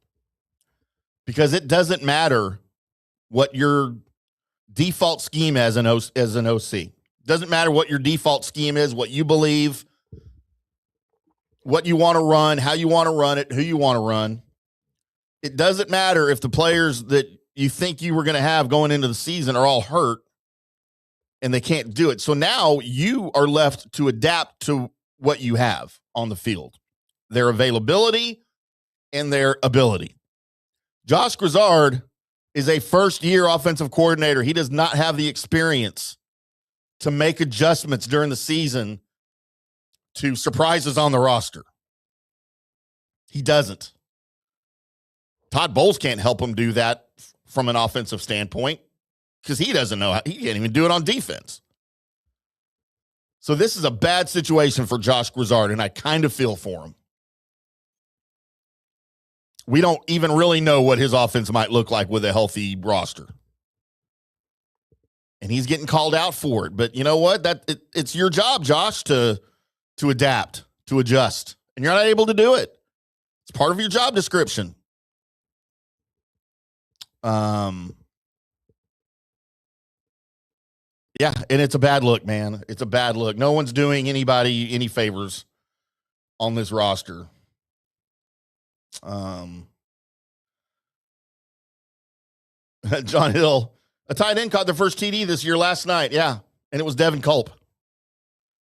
Because it doesn't matter what your default scheme as an OC. Doesn't matter what your default scheme is, what you believe, what you want to run, how you want to run it, who you want to run. It doesn't matter if the players that you think you were going to have going into the season are all hurt and they can't do it. So now you are left to adapt to what you have on the field, their availability and their ability. Josh Grizzard is a first-year offensive coordinator. He does not have the experience to make adjustments during the season to surprises on the roster. He doesn't. Todd Bowles can't help him do that from an offensive standpoint because he doesn't know how. He can't even do it on defense. So this is a bad situation for Josh Grizzard, and I kind of feel for him. we don't even really know what his offense might look like with a healthy roster. And he's getting called out for it. But you know what? It's your job, Josh, to adapt, to adjust. And you're not able to do it. It's part of your job description. Yeah, and it's a bad look, man. It's a bad look. No one's doing anybody any favors on this roster. John Hill, a tight end caught the first TD this year last night. Yeah, and it was Devin Culp.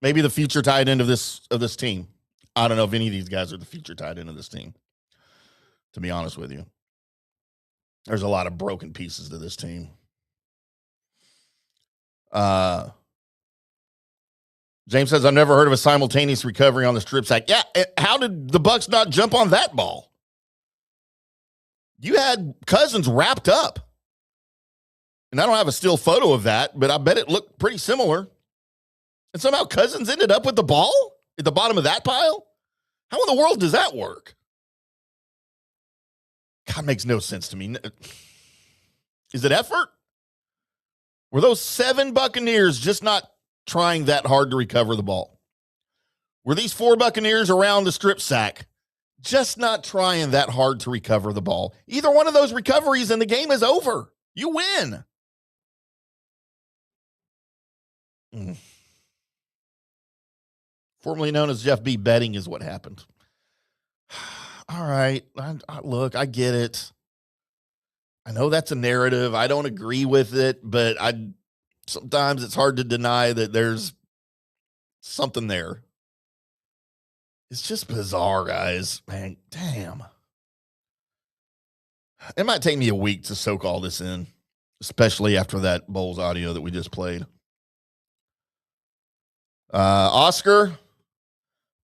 Maybe the future tight end of this team. I don't know if any of these guys are the future tight end of this team, to be honest with you. There's a lot of broken pieces to this team. James says, I've never heard of a simultaneous recovery on the strip sack. Yeah, how did the Bucs not jump on that ball? You had Cousins wrapped up. And I don't have a still photo of that, but I bet it looked pretty similar. And somehow Cousins ended up with the ball at the bottom of that pile? How in the world does that work? God, makes no sense to me. Is it effort? Were those 7 Buccaneers just not trying that hard to recover the ball? Were these 4 Buccaneers around the strip sack just not trying that hard to recover the ball? Either one of those recoveries and the game is over. You win. Formerly known as Jeff B. betting is what happened. All right. Look, I get it. I know that's a narrative. I don't agree with it, but sometimes it's hard to deny that there's something there. It's just bizarre, guys. Man, damn. It might take me a week to soak all this in, especially after that Bowles audio that we just played. Oscar,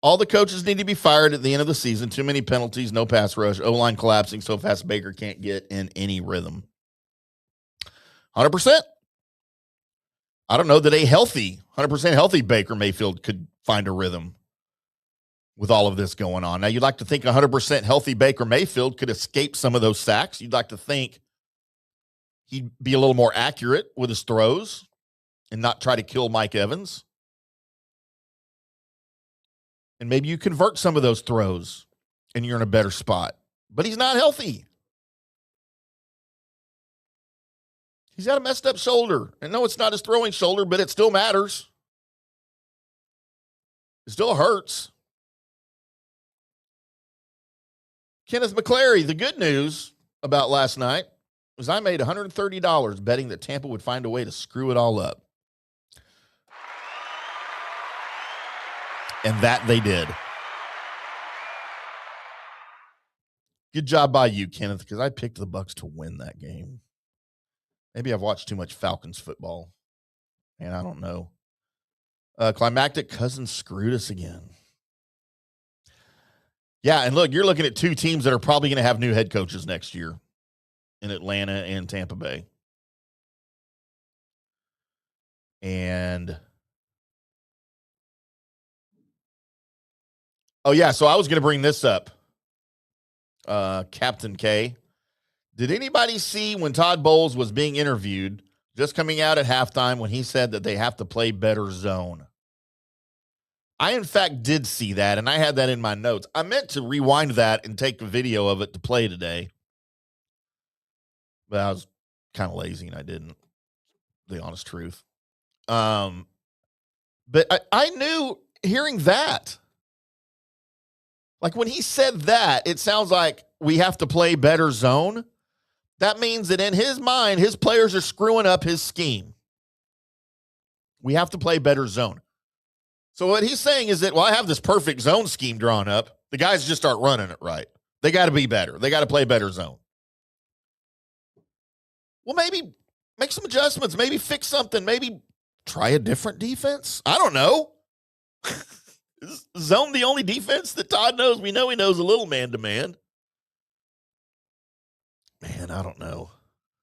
all the coaches need to be fired at the end of the season. Too many penalties, no pass rush, O-line collapsing so fast Baker can't get in any rhythm. 100%. I don't know that a 100% healthy Baker Mayfield could find a rhythm with all of this going on. Now, you'd like to think 100% healthy Baker Mayfield could escape some of those sacks. You'd like to think he'd be a little more accurate with his throws and not try to kill Mike Evans. And maybe you convert some of those throws and you're in a better spot. But he's not healthy. He's got a messed up shoulder. And no, it's not his throwing shoulder, but it still matters. It still hurts. Kenneth McClary, the good news about last night was I made $130 betting that Tampa would find a way to screw it all up. And that they did. Good job by you, Kenneth, because I picked the Bucs to win that game. Maybe I've watched too much Falcons football. And I don't know. Climactic Cousins screwed us again. Yeah, and look, you're looking at 2 teams that are probably going to have new head coaches next year in Atlanta and Tampa Bay. And oh, yeah, so I was going to bring this up. Captain K. Did anybody see when Todd Bowles was being interviewed, just coming out at halftime, when he said that they have to play better zone? I, in fact, did see that, and I had that in my notes. I meant to rewind that and take a video of it to play today. But I was kind of lazy, and I didn't, the honest truth. But I knew hearing that. Like when he said that, it sounds like we have to play better zone. That means that in his mind, his players are screwing up his scheme. We have to play better zone. So what he's saying is that, well, I have this perfect zone scheme drawn up. The guys just aren't running it right. They got to be better. They got to play better zone. Well, maybe make some adjustments. Maybe fix something. Maybe try a different defense. I don't know. Is zone the only defense that Todd knows? We know he knows a little man-to-man. Man, I don't know.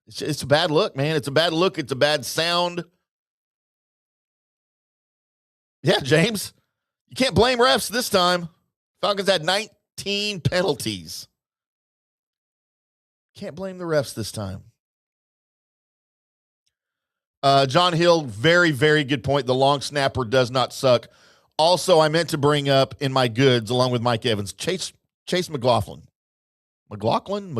It's a bad look, man. It's a bad look. It's a bad sound. Yeah, James, you can't blame refs this time. Falcons had 19 penalties. Can't blame the refs this time. John Hill, very, very good point. The long snapper does not suck. Also, I meant to bring up in my goods, along with Mike Evans, Chase McLaughlin. McLaughlin.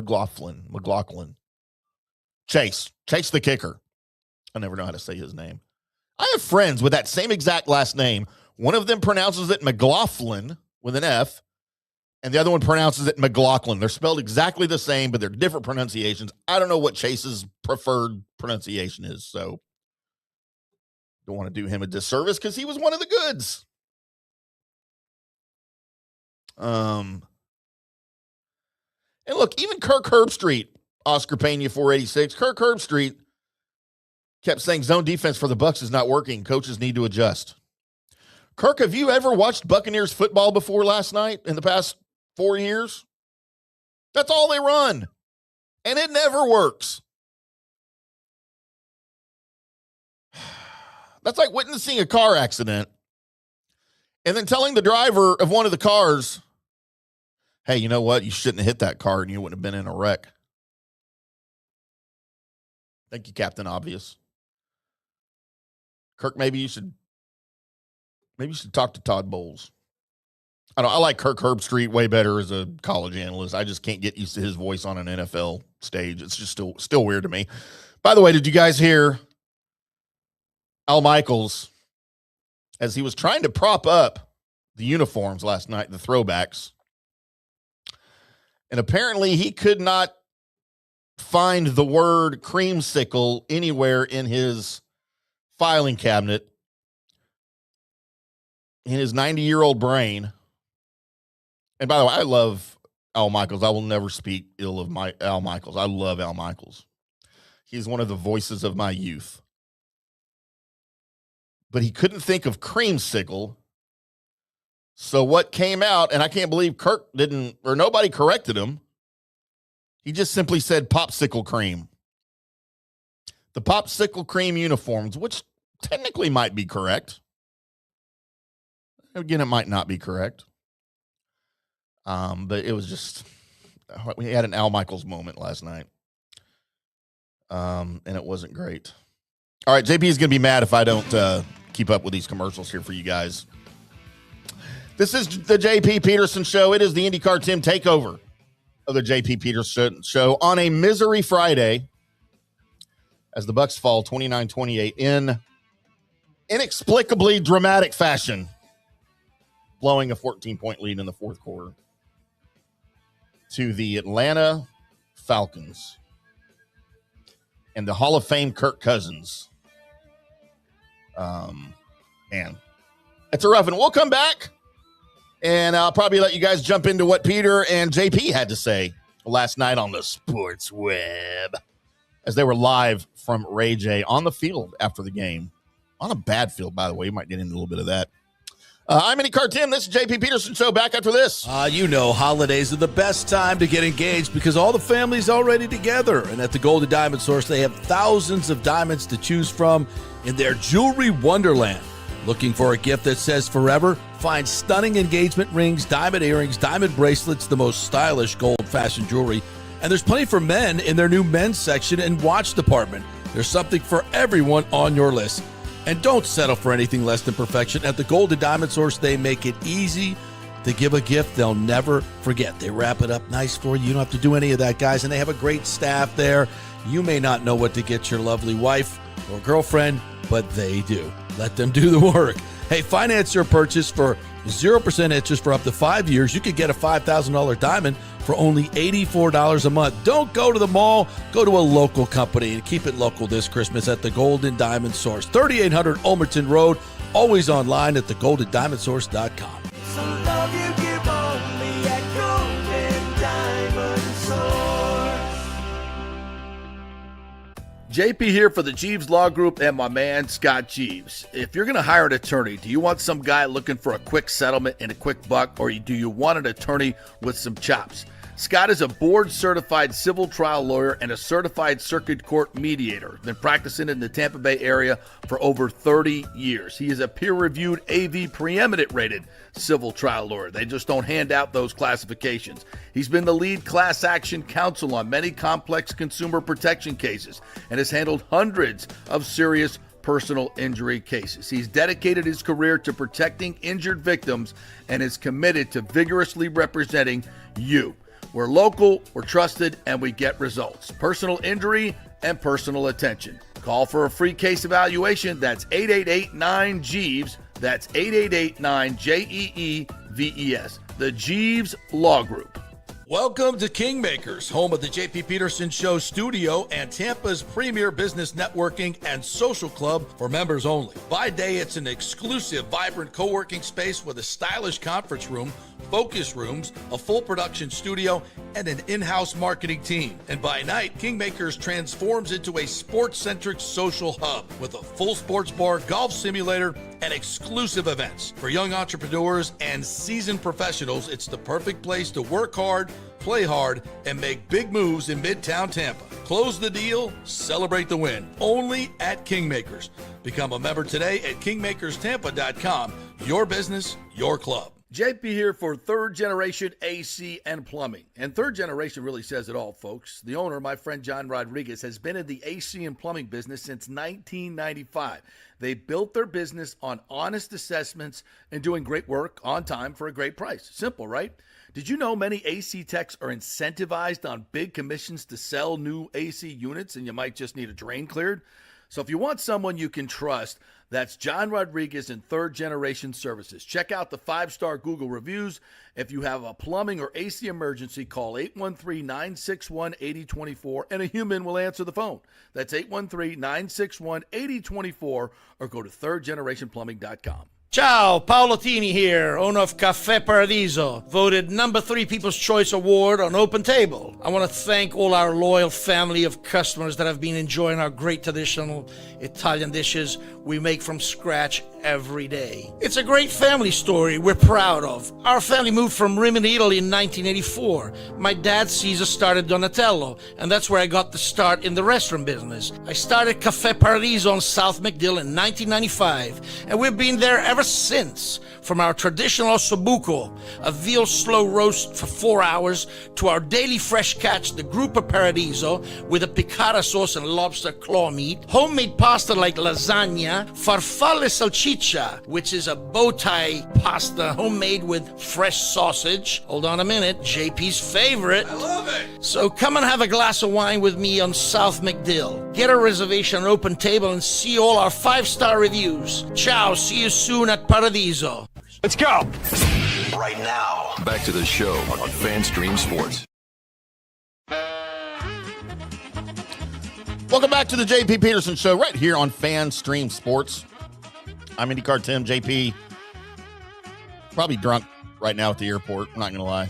Chase the kicker. I never know how to say his name. I have friends with that same exact last name. One of them pronounces it McLaughlin with an F, and the other one pronounces it McLaughlin. They're spelled exactly the same, but they're different pronunciations. I don't know what Chase's preferred pronunciation is, so don't want to do him a disservice because he was one of the goods. And look, even Kirk Herbstreit, Oscar Pena 486, Kirk Herbstreit kept saying zone defense for the Bucs is not working. Coaches need to adjust. Kirk, have you ever watched Buccaneers football before last night in the past 4 years? That's all they run. And it never works. That's like witnessing a car accident and then telling the driver of one of the cars, hey, you know what? You shouldn't have hit that car and you wouldn't have been in a wreck. Thank you, Captain Obvious. Kirk, maybe you should talk to Todd Bowles. I like Kirk Herbstreit way better as a college analyst. I just can't get used to his voice on an NFL stage. It's just still weird to me. By the way, did you guys hear Al Michaels, as he was trying to prop up the uniforms last night, the throwbacks, and apparently he could not find the word creamsicle anywhere in his filing cabinet in his 90-year-old brain. And by the way, I love Al Michaels. I will never speak ill of Al Michaels. I love Al Michaels. He's one of the voices of my youth. But he couldn't think of creamsicle. So what came out, and I can't believe Kirk didn't, or nobody corrected him. He just simply said popsicle cream. The popsicle cream uniforms, which technically might be correct. Again, it might not be correct. But it was just, we had an Al Michaels moment last night. And it wasn't great. All right, JP is going to be mad if I don't keep up with these commercials here for you guys. This is the JP Peterson Show. It is the IndyCarTim takeover of the JP Peterson Show on a misery Friday as the Bucs fall 29-28 in inexplicably dramatic fashion, blowing a 14-point lead in the fourth quarter to the Atlanta Falcons and the Hall of Fame Kirk Cousins. Man, it's a rough one. We'll come back, and I'll probably let you guys jump into what Peter and JP had to say last night on the Sports Web as they were live from Ray J on the field after the game. On a bad field, by the way. You might get into a little bit of that. I'm IndyCarTim. This is JP Peterson Show. Back after this. You know, holidays are the best time to get engaged because all the family's already together. And at the Golden Diamond Source, they have thousands of diamonds to choose from in their jewelry wonderland. Looking for a gift that says forever? Find stunning engagement rings, diamond earrings, diamond bracelets, the most stylish gold fashion jewelry. And there's plenty for men in their new men's section and watch department. There's something for everyone on your list. And don't settle for anything less than perfection. At the Golden Diamond Source, they make it easy to give a gift they'll never forget. They wrap it up nice for you. You don't have to do any of that, guys. And they have a great staff there. You may not know what to get your lovely wife or girlfriend, but they do. Let them do the work. Hey, finance your purchase for 0% interest for up to 5 years. You could get a $5,000 diamond for only $84 a month. Don't go to the mall. Go to a local company and keep it local this Christmas at the Golden Diamond Source. 3800 Ulmerton Road. Always online at thegoldendiamondsource.com. Some love you give only at Golden Diamond Source. JP here for the Jeeves Law Group and my man Scott Jeeves. If you're going to hire an attorney, do you want some guy looking for a quick settlement and a quick buck, or do you want an attorney with some chops? Scott is a board-certified civil trial lawyer and a certified circuit court mediator. Been practicing in the Tampa Bay area for over 30 years. He is a peer-reviewed AV preeminent rated civil trial lawyer. They just don't hand out those classifications. He's been the lead class action counsel on many complex consumer protection cases and has handled hundreds of serious personal injury cases. He's dedicated his career to protecting injured victims and is committed to vigorously representing you. We're local, we're trusted, and we get results. Personal injury and personal attention. Call for a free case evaluation. That's 888-9-JEEVES. That's 888-9-JEEVES. The Jeeves Law Group. Welcome to Kingmakers, home of the JP Peterson Show studio and Tampa's premier business networking and social club for members only. By day, it's an exclusive, vibrant co-working space with a stylish conference room, focus rooms, a full production studio, and an in-house marketing team. And by night, Kingmakers transforms into a sports-centric social hub with a full sports bar, golf simulator, and exclusive events. For young entrepreneurs and seasoned professionals, it's the perfect place to work hard, play hard, and make big moves in Midtown Tampa. Close the deal, celebrate the win. Only at Kingmakers. Become a member today at kingmakerstampa.com. Your business, your club. JP here for Third Generation AC and Plumbing. And Third Generation really says it all, folks. The owner, my friend John Rodriguez, has been in the AC and plumbing business since 1995. They built their business on honest assessments and doing great work on time for a great price. Simple, right? Did you know many AC techs are incentivized on big commissions to sell new AC units and you might just need a drain cleared? So if you want someone you can trust, that's John Rodriguez and Third Generation Services. Check out the 5-star Google reviews. If you have a plumbing or AC emergency, call 813-961-8024 and a human will answer the phone. That's 813-961-8024 or go to thirdgenerationplumbing.com. Ciao, Paolo Tini here, owner of Caffè Paradiso, voted number 3 People's Choice Award on Open Table. I want to thank all our loyal family of customers that have been enjoying our great traditional Italian dishes we make from scratch every day. It's a great family story we're proud of. Our family moved from Rimini, Italy in 1984. My dad, Caesar, started Donatello, and that's where I got the start in the restaurant business. I started Caffè Paradiso on South McDill in 1995, and we've been there ever since. From our traditional ossobuco, a veal slow roast for 4 hours, to our daily fresh catch, the Gruppo Paradiso, with a piccata sauce and lobster claw meat, homemade pasta like lasagna, farfalle salchicha, which is a bow tie pasta homemade with fresh sausage. Hold on a minute, JP's favorite. I love it. So come and have a glass of wine with me on South McDill. Get a reservation on Open Table and see all our 5-star reviews. Ciao, see you soon at Paradiso. Let's go. Right now, back to the show on FanStream Sports. Welcome back to the JP Peterson Show right here on FanStream Sports. I'm IndyCarTim. JP, probably drunk right now at the airport. I'm not going to lie.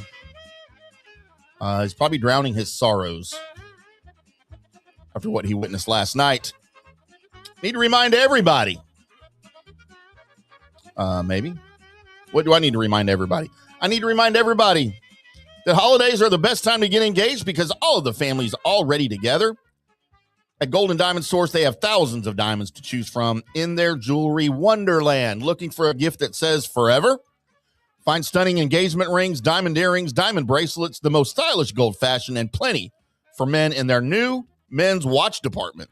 He's probably drowning his sorrows after what he witnessed last night. Need to remind everybody. Maybe. What do I need to remind everybody? I need to remind everybody that holidays are the best time to get engaged because all of the family's already together. At Golden Diamond Source, they have thousands of diamonds to choose from in their jewelry wonderland. Looking for a gift that says forever? Find stunning engagement rings, diamond earrings, diamond bracelets, the most stylish gold fashion, and plenty for men in their new men's watch department.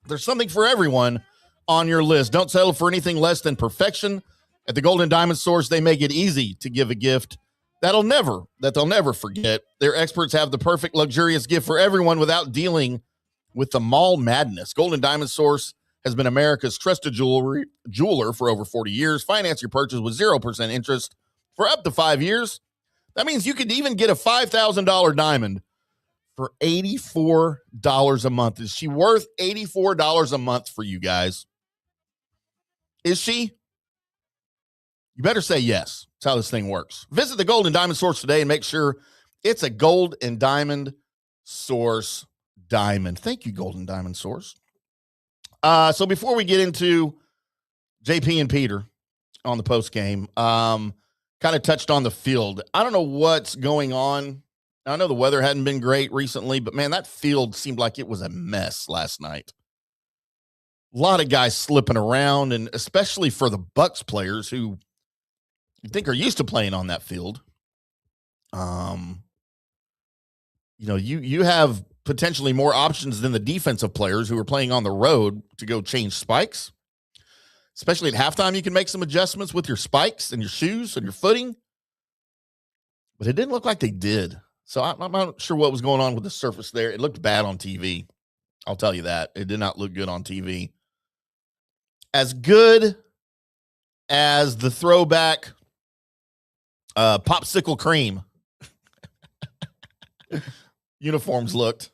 There's something for everyone on your list. Don't settle for anything less than perfection. At the Golden Diamond Source, they make it easy to give a gift that they'll never forget. Their experts have the perfect luxurious gift for everyone without dealing with the mall madness. Golden Diamond Source has been America's trusted jeweler for over 40 years. Finance your purchase with 0% interest for up to 5 years. That means you could even get a $5,000 diamond for $84 a month. Is she worth $84 a month for you guys? Is she? You better say yes. That's how this thing works. Visit the Golden Diamond Source today and make sure it's a Gold and Diamond Source diamond. Thank you, Golden Diamond Source. So before we get into JP and Peter on the post game, kind of touched on the field. I don't know what's going on Now, I know the weather hadn't been great recently, but man, that field seemed like it was a mess last night. A lot of guys slipping around, and especially for the Bucs players who you think are used to playing on that field. You have potentially more options than the defensive players who are playing on the road to go change spikes. Especially at halftime, you can make some adjustments with your spikes and your shoes and your footing. But it didn't look like they did. So I'm not sure what was going on with the surface there. It looked bad on TV. I'll tell you that. It did not look good on TV. As good as the throwback popsicle cream uniforms looked,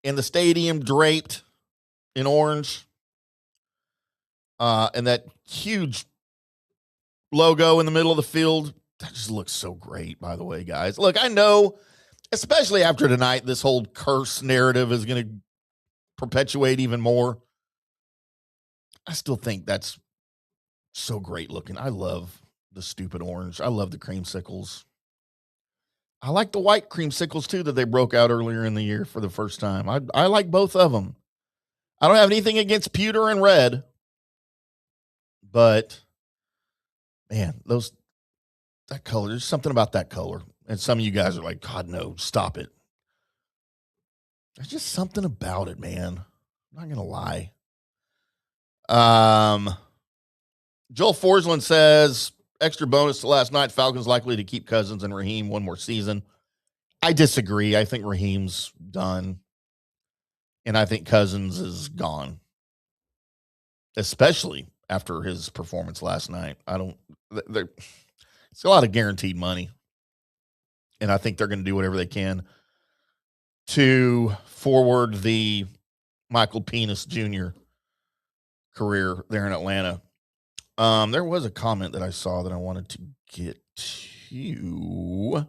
in the stadium draped in orange, and that huge logo in the middle of the field, that just looks so great, by the way, guys. Look, I know, especially after tonight, this whole curse narrative is going to perpetuate even more. I still think that's so great looking. I love the stupid orange. I love the creamsicles. I like the white creamsicles, too, that they broke out earlier in the year for the first time. I like both of them. I don't have anything against pewter and red. But, man, that color, there's something about that color. And some of you guys are like, God, no, stop it. There's just something about it, man. I'm not going to lie. Joel Forsland says, extra bonus to last night, Falcons likely to keep Cousins and Raheem one more season. I disagree. I think Raheem's done. And I think Cousins is gone. Especially after his performance last night. It's a lot of guaranteed money. And I think they're going to do whatever they can to forward the Michael Penis Jr. career there in Atlanta. There was a comment that I saw that I wanted to get to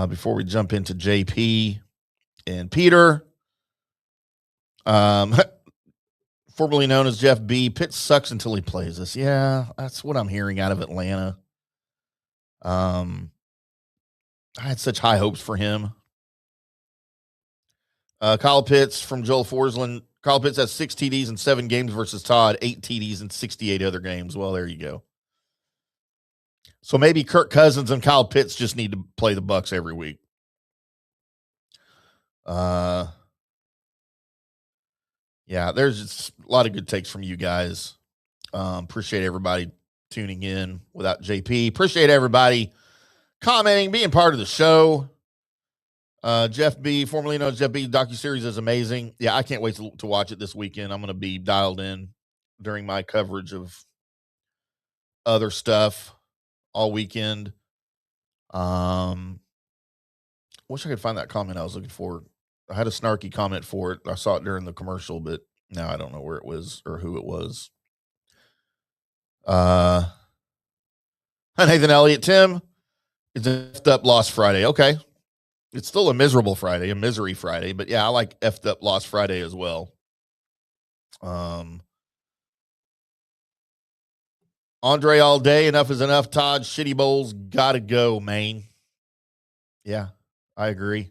before we jump into JP and Peter. Formerly known as Jeff B. Pitt sucks until he plays us. Yeah, that's what I'm hearing out of Atlanta. I had such high hopes for him. Kyle Pitts from Joel Forsland. Kyle Pitts has 6 TDs in 7 games versus Todd, 8 TDs in 68 other games. Well, there you go. So maybe Kirk Cousins and Kyle Pitts just need to play the Bucs every week. Yeah, there's just a lot of good takes from you guys. Appreciate everybody tuning in without JP. Appreciate everybody commenting, being part of the show. Jeff B, formerly known as Jeff B, docuseries is amazing. Yeah, I can't wait to watch it this weekend. I'm going to be dialed in during my coverage of other stuff all weekend. Wish I could find that comment I was looking for. I had a snarky comment for it. I saw it during the commercial, but now I don't know where it was or who it was. Nathan Elliott, Tim, it's an effed up lost Friday. Okay. It's still a miserable Friday, a misery Friday, but yeah, I like effed up lost Friday as well. Andre all day, enough is enough. Todd, shitty bowls, gotta go, Maine. Yeah, I agree.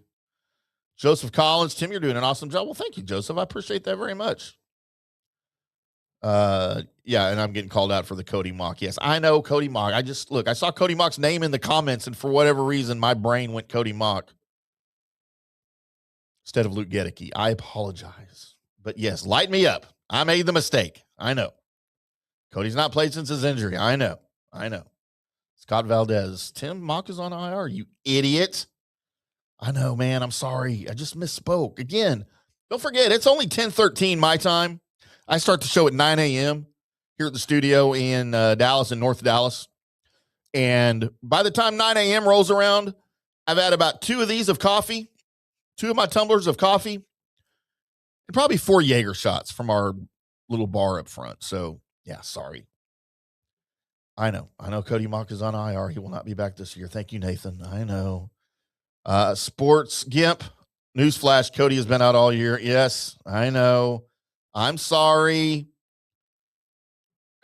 Joseph Collins, Tim, you're doing an awesome job. Well, thank you, Joseph. I appreciate that very much. Yeah, and I'm getting called out for the Cody Mock. Yes, I know Cody Mock. I saw Cody Mock's name in the comments, and for whatever reason, my brain went Cody Mock instead of Luke Gedicke. I apologize. But yes, light me up. I made the mistake. I know. Cody's not played since his injury. I know. Scott Valdez. Tim, Mock is on IR, you idiot. I know, man. I'm sorry. I just misspoke. Again, don't forget, it's only 10:13 my time. I start the show at 9 a.m. here at the studio in Dallas, in North Dallas. And by the time 9 a.m. rolls around, I've had about 2 of these of coffee, 2 of my tumblers of coffee, and probably 4 Jaeger shots from our little bar up front. So, yeah, sorry. I know Cody Mock is on IR. He will not be back this year. Thank you, Nathan. I know. Sports Gimp, newsflash, Cody has been out all year. Yes, I know. I'm sorry.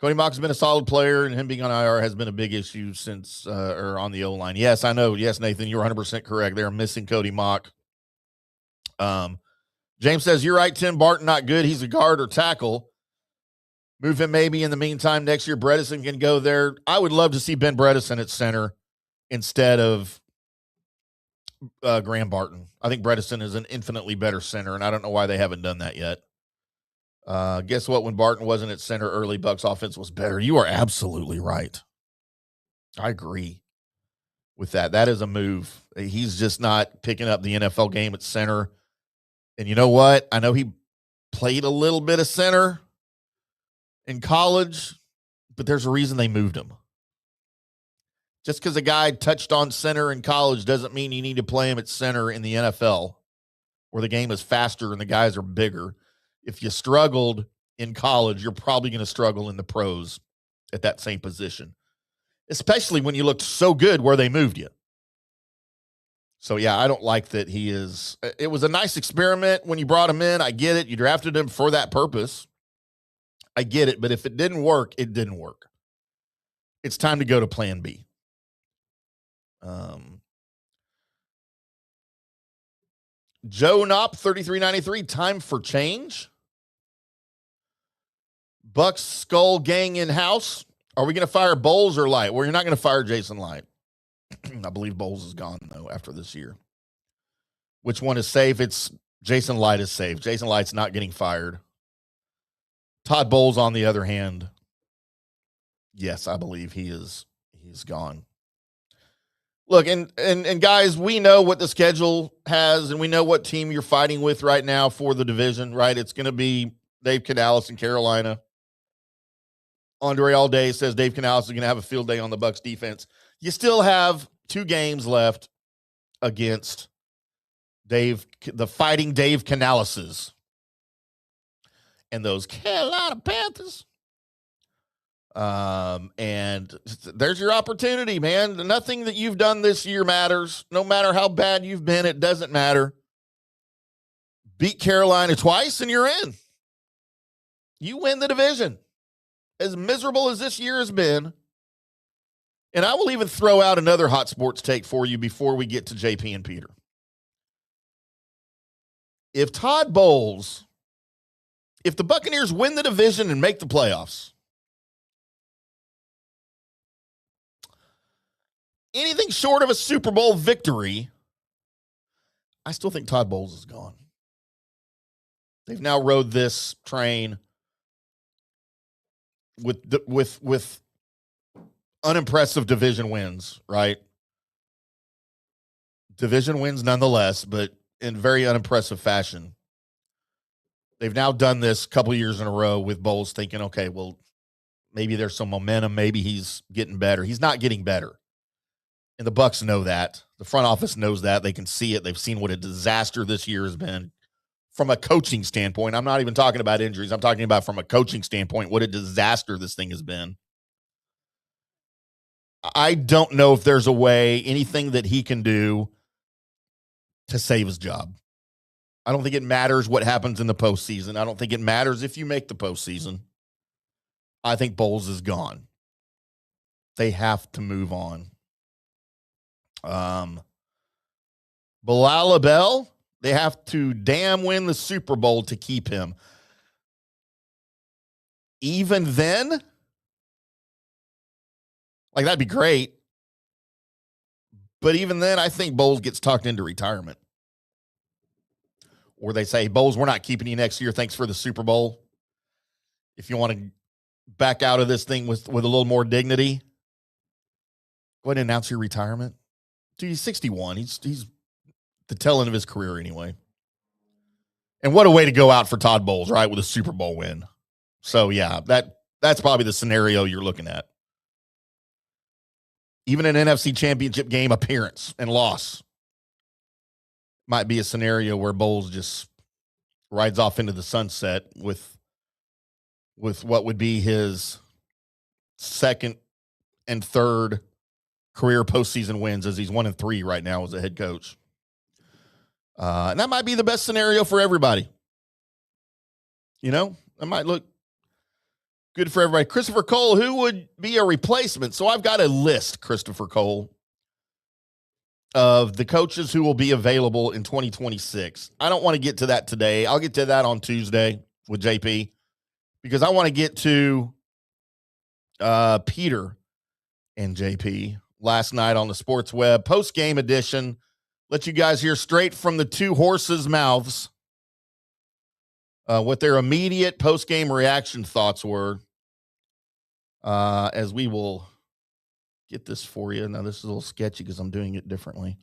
Cody Mock's been a solid player, and him being on IR has been a big issue since, or on the O-line. Yes, I know. Yes, Nathan, you're 100% correct. They're missing Cody Mock. James says, you're right, Tim Barton, not good. He's a guard or tackle. Move him maybe in the meantime. Next year, Bredesen can go there. I would love to see Ben Bredesen at center instead of Graham Barton. I think Bredesen is an infinitely better center, and I don't know why they haven't done that yet. Guess what? When Barton wasn't at center, early Bucs offense was better. You are absolutely right. I agree with that. That is a move. He's just not picking up the NFL game at center. And you know what? I know he played a little bit of center in college, but there's a reason they moved him. Just because a guy touched on center in college doesn't mean you need to play him at center in the NFL, where the game is faster and the guys are bigger. If you struggled in college, you're probably going to struggle in the pros at that same position, especially when you looked so good where they moved you. So, yeah, I don't like that he is. It was a nice experiment when you brought him in. I get it. You drafted him for that purpose. I get it. But if it didn't work, it didn't work. It's time to go to plan B. Joe Knopp, 3393, time for change. Bucs Skull Gang in-house. Are we going to fire Bowles or Light? Well, you're not going to fire Jason Light. I believe Bowles is gone, though, after this year. Which one is safe? It's Jason Light is safe. Jason Light's not getting fired. Todd Bowles, on the other hand, yes, I believe he's gone. Look, and guys, we know what the schedule has, and we know what team you're fighting with right now for the division, right? It's going to be Dave Canales in Carolina. Andre all day says Dave Canales is going to have a field day on the Bucs defense. You still have 2 games left against the Fighting Dave Canaleses and those Carolina Panthers. And there's your opportunity, man. Nothing that you've done this year matters. No matter how bad you've been, it doesn't matter. Beat Carolina twice and you're in. You win the division. As miserable as this year has been, and I will even throw out another hot sports take for you before we get to JP and Peter. If Todd Bowles, if the Buccaneers win the division and make the playoffs, anything short of a Super Bowl victory, I still think Todd Bowles is gone. They've now rode this train with unimpressive division wins, right? Division wins nonetheless, but in very unimpressive fashion. They've now done this a couple years in a row with Bowles thinking, okay, well, maybe there's some momentum. Maybe he's getting better. He's not getting better. And the Bucs know that. The front office knows that. They can see it. They've seen what a disaster this year has been from a coaching standpoint. I'm not even talking about injuries. I'm talking about from a coaching standpoint, what a disaster this thing has been. I don't know if there's a way, anything that he can do to save his job. I don't think it matters what happens in the postseason. I don't think it matters if you make the postseason. I think Bowles is gone. They have to move on. Bilal Bell, they have to damn win the Super Bowl to keep him. Even then, like, that'd be great. But even then, I think Bowles gets talked into retirement. Or they say, Bowles, we're not keeping you next year. Thanks for the Super Bowl. If you want to back out of this thing with a little more dignity, go ahead and announce your retirement. Dude, he's 61. He's the tail end of his career anyway. And what a way to go out for Todd Bowles, right, with a Super Bowl win. So, yeah, that's probably the scenario you're looking at. Even an NFC Championship game appearance and loss might be a scenario where Bowles just rides off into the sunset with what would be his second and third career postseason wins, as he's 1-3 right now as a head coach. And that might be the best scenario for everybody. You know, that might look Good for everybody. Christopher Cole, who would be a replacement? So I've got a list, Christopher Cole, of the coaches who will be available in 2026. I don't want to get to that today. I'll get to that on Tuesday with JP because I want to get to Peter and JP last night on the Sports Web post-game edition. Let you guys hear straight from the two horses' mouths what their immediate post-game reaction thoughts were. As we will get this for you. Now, this is a little sketchy because I'm doing it differently.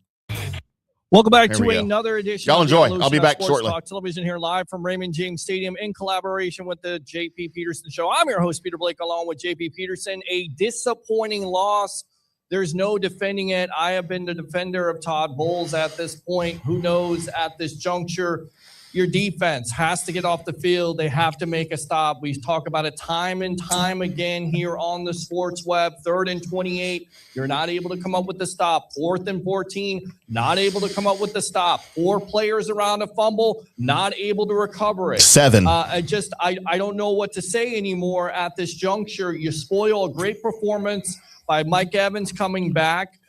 Welcome back There to we go. another edition Y'all of the enjoy. Evolution I'll be of back Sports shortly. Talk Television here live from Raymond James Stadium in collaboration with the JP Peterson Show. I'm your host, Peter Blake, along with JP Peterson. A disappointing loss. There's no defending it. I have been the defender of Todd Bowles at this point. Who knows at this juncture? Your defense has to get off the field. They have to make a stop. We talk about it time and time again here on the Sports Web. 3rd and 28, you're not able to come up with the stop. 4th and 14, not able to come up with the stop. 4 players around a fumble, not able to recover it. 7. I don't know what to say anymore at this juncture. You spoil a great performance by Mike Evans coming back.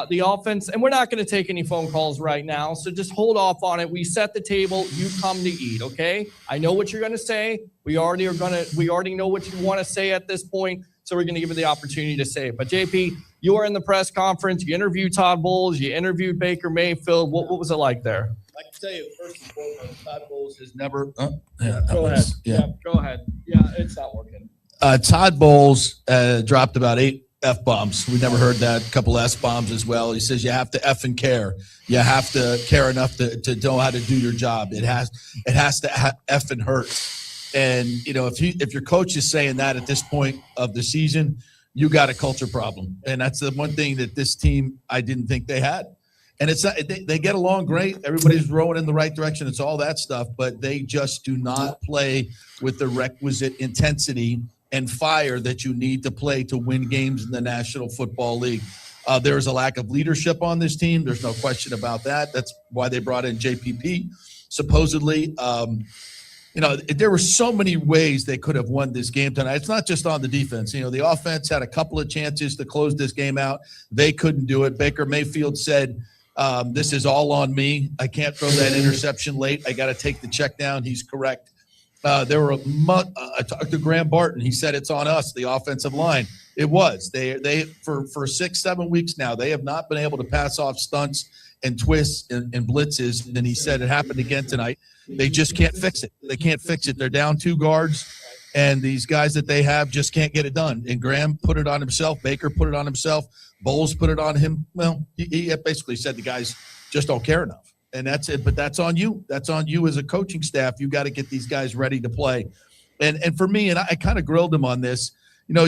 The offense, and we're not going to take any phone calls right now, so just hold off on it. We set the table. You come to eat, okay? I know what you're going to say. We already know what you want to say at this point, so we're going to give you the opportunity to say it. But JP, you were in the press conference. You interviewed Todd Bowles. You interviewed Baker Mayfield. What was it like there? I can tell you, first and foremost, Todd Bowles has never. Go ahead. Yeah, go ahead. Yeah, it's not working. Todd Bowles dropped about 8 F-bombs. We never heard that. A couple S-bombs as well. He says you have to F and care. You have to care enough to know how to do your job. It has to F and hurt. And, you know, if your coach is saying that at this point of the season, you got a culture problem. And that's the one thing that this team, I didn't think they had. And it's not, they get along great. Everybody's rowing in the right direction. It's all that stuff, but they just do not play with the requisite intensity and fire that you need to play to win games in the National Football League. There is a lack of leadership on this team. There's no question about that. That's why they brought in JPP. Supposedly, you know, there were so many ways they could have won this game tonight. It's not just on the defense. You know, the offense had a couple of chances to close this game out. They couldn't do it. Baker Mayfield said, this is all on me. I can't throw that interception late. I got to take the check down. He's correct. I talked to Graham Barton. He said it's on us, the offensive line. It was. They for 6-7 weeks now, they have not been able to pass off stunts and twists and blitzes. And then he said it happened again tonight. They just can't fix it. They can't fix it. They're down 2 guards, and these guys that they have just can't get it done. And Graham put it on himself. Baker put it on himself. Bowles put it on him. Well, he basically said the guys just don't care enough. And that's it. But that's on you. That's on you as a coaching staff. You got to get these guys ready to play. And for me, and I kind of grilled him on this, you know,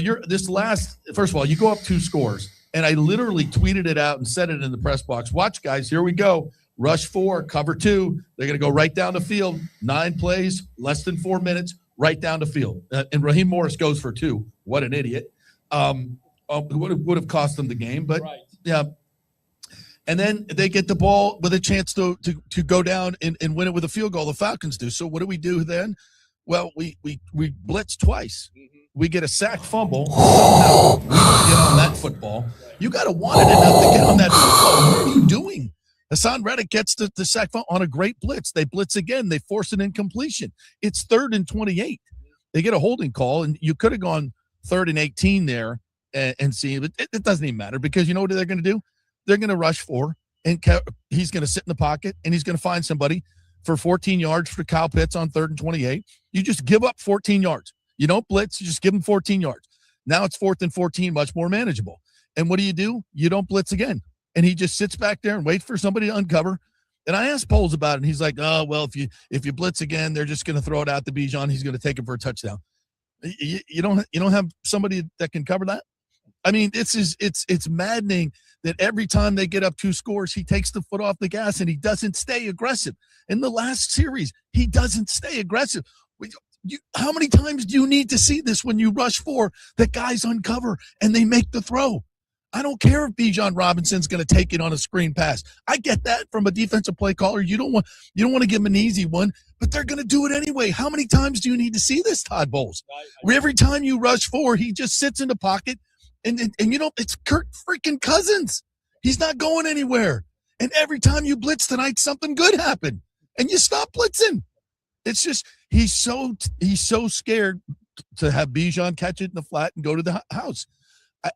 first of all, you go up 2 scores. And I literally tweeted it out and said it in the press box. Watch, guys, here we go. Rush 4, cover 2. They're going to go right down the field. 9 plays, less than 4 minutes, right down the field. And Raheem Morris goes for 2. What an idiot. Would have cost them the game. But, yeah. And then they get the ball with a chance to go down and win it with a field goal. The Falcons do. So what do we do then? Well, we blitz twice. We get a sack fumble. Somehow we get on that football. You got to want it enough to get on that football. What are you doing? Hassan Reddick gets the sack fumble on a great blitz. They blitz again. They force an incompletion. It's 3rd and 28. They get a holding call, and you could have gone 3rd and 18 there and see. But it doesn't even matter because you know what they're going to do? They're going to rush 4, and he's going to sit in the pocket, and he's going to find somebody for 14 yards for Kyle Pitts on 3rd and 28. You just give up 14 yards. You don't blitz. You just give him 14 yards. Now it's 4th and 14, much more manageable. And what do? You don't blitz again. And he just sits back there and waits for somebody to uncover. And I asked Bowles about it, and he's like, oh, well, if you blitz again, they're just going to throw it out to Bijan. He's going to take it for a touchdown. You don't have somebody that can cover that? I mean, it's maddening that every time they get up 2 scores, he takes the foot off the gas and he doesn't stay aggressive. In the last series, he doesn't stay aggressive. How many times do you need to see this when you rush 4 that guys uncover and they make the throw? I don't care if Bijan Robinson's going to take it on a screen pass. I get that from a defensive play caller. You don't want to give him an easy one, but they're going to do it anyway. How many times do you need to see this, Todd Bowles? Every time you rush forward, he just sits in the pocket, and it's Kirk freaking Cousins. He's not going anywhere. And every time you blitz tonight, something good happened, and you stop blitzing. It's just he's so scared to have Bijan catch it in the flat and go to the house.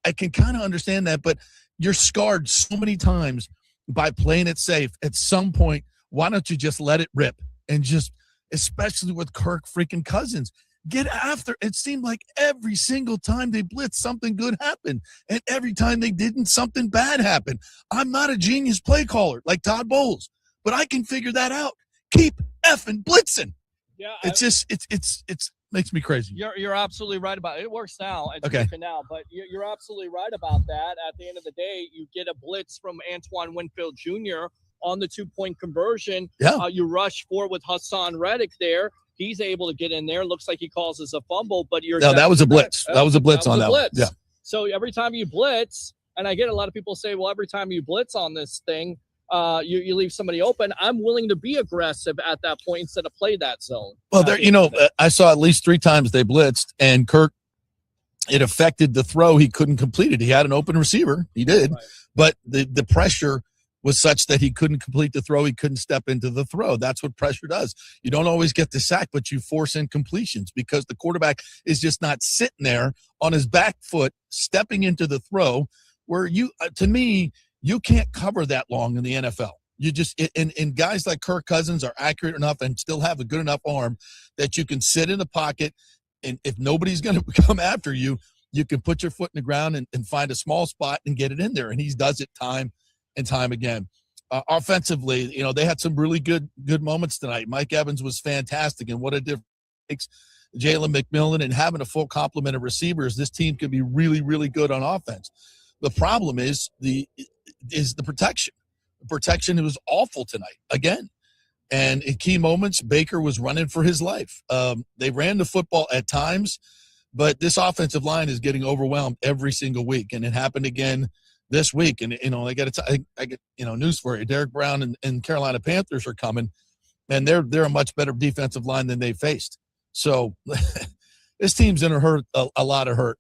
I can kind of understand that, but you're scarred so many times by playing it safe. At some point, why don't you just let it rip and just, especially with Kirk freaking Cousins, get after. It seemed like every single time they blitzed, something good happened, and every time they didn't, something bad happened. I'm not a genius play caller like Todd Bowles, but I can figure that out. Keep effing blitzing. Yeah, it's makes me crazy. You're absolutely right about it. It works now. It's okay. working now, but you're absolutely right about that. At the end of the day, you get a blitz from Antoine Winfield Jr. on the 2-point conversion. Yeah. You rush forward with Hassan Reddick there. He's able to get in there. Looks like he causes a fumble, but that was a blitz. That was a blitz on that one. Yeah. So every time you blitz, and I get a lot of people say, well, every time you blitz on this thing, you leave somebody open. I'm willing to be aggressive at that point instead of play that zone. Well, I saw at least 3 times they blitzed, and Kirk, it affected the throw. He couldn't complete it. He had an open receiver. He did. Right. But the pressure was such that he couldn't complete the throw. He couldn't step into the throw. That's what pressure does. You don't always get the sack, but you force incompletions because the quarterback is just not sitting there on his back foot, stepping into the throw where to me, you can't cover that long in the NFL. You just and guys like Kirk Cousins are accurate enough and still have a good enough arm that you can sit in the pocket, and if nobody's going to come after you, you can put your foot in the ground and find a small spot and get it in there. And he does it time and time again. Offensively, they had some really good moments tonight. Mike Evans was fantastic, and what a difference makes Jalen McMillan, and having a full complement of receivers, this team can be really, really good on offense. The problem is the protection. The protection was awful tonight again. And in key moments, Baker was running for his life. They ran the football at times, but this offensive line is getting overwhelmed every single week. And it happened again this week. And, I get news for you. Derek Brown and Carolina Panthers are coming, and they're a much better defensive line than they faced. So this team's in a lot of hurt.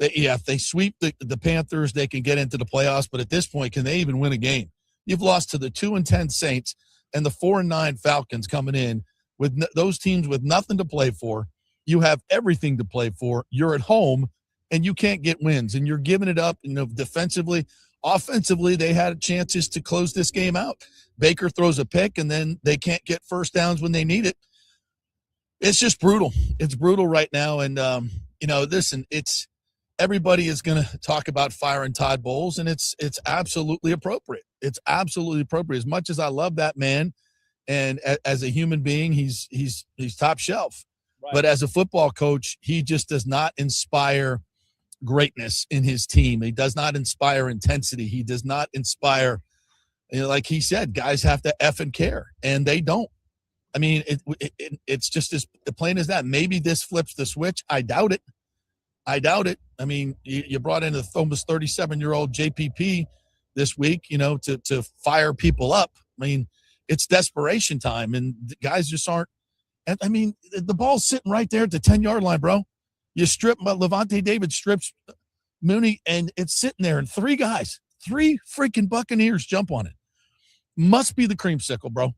If they sweep the Panthers, they can get into the playoffs. But at this point, can they even win a game? You've lost to the 2-10 Saints and the 4-9 Falcons coming in with those teams with nothing to play for. You have everything to play for. You're at home, and you can't get wins, and you're giving it up. Defensively, offensively, they had chances to close this game out. Baker throws a pick, and then they can't get first downs when they need it. It's just brutal. It's brutal right now, and listen, everybody is going to talk about firing Todd Bowles, and it's absolutely appropriate. It's absolutely appropriate. As much as I love that man, and as a human being, he's top shelf. Right. But as a football coach, he just does not inspire greatness in his team. He does not inspire intensity. He does not inspire, like he said, guys have to effing care, and they don't. I mean, it's just as plain as that. Maybe this flips the switch. I doubt it. I mean, you brought in a almost 37-year-old JPP this week, to fire people up. I mean, it's desperation time, and the guys just aren't. And I mean, the ball's sitting right there at the 10-yard line, bro. You strip Levante David strips Mooney, and it's sitting there, and 3 freaking Buccaneers jump on it. Must be the creamsicle, bro.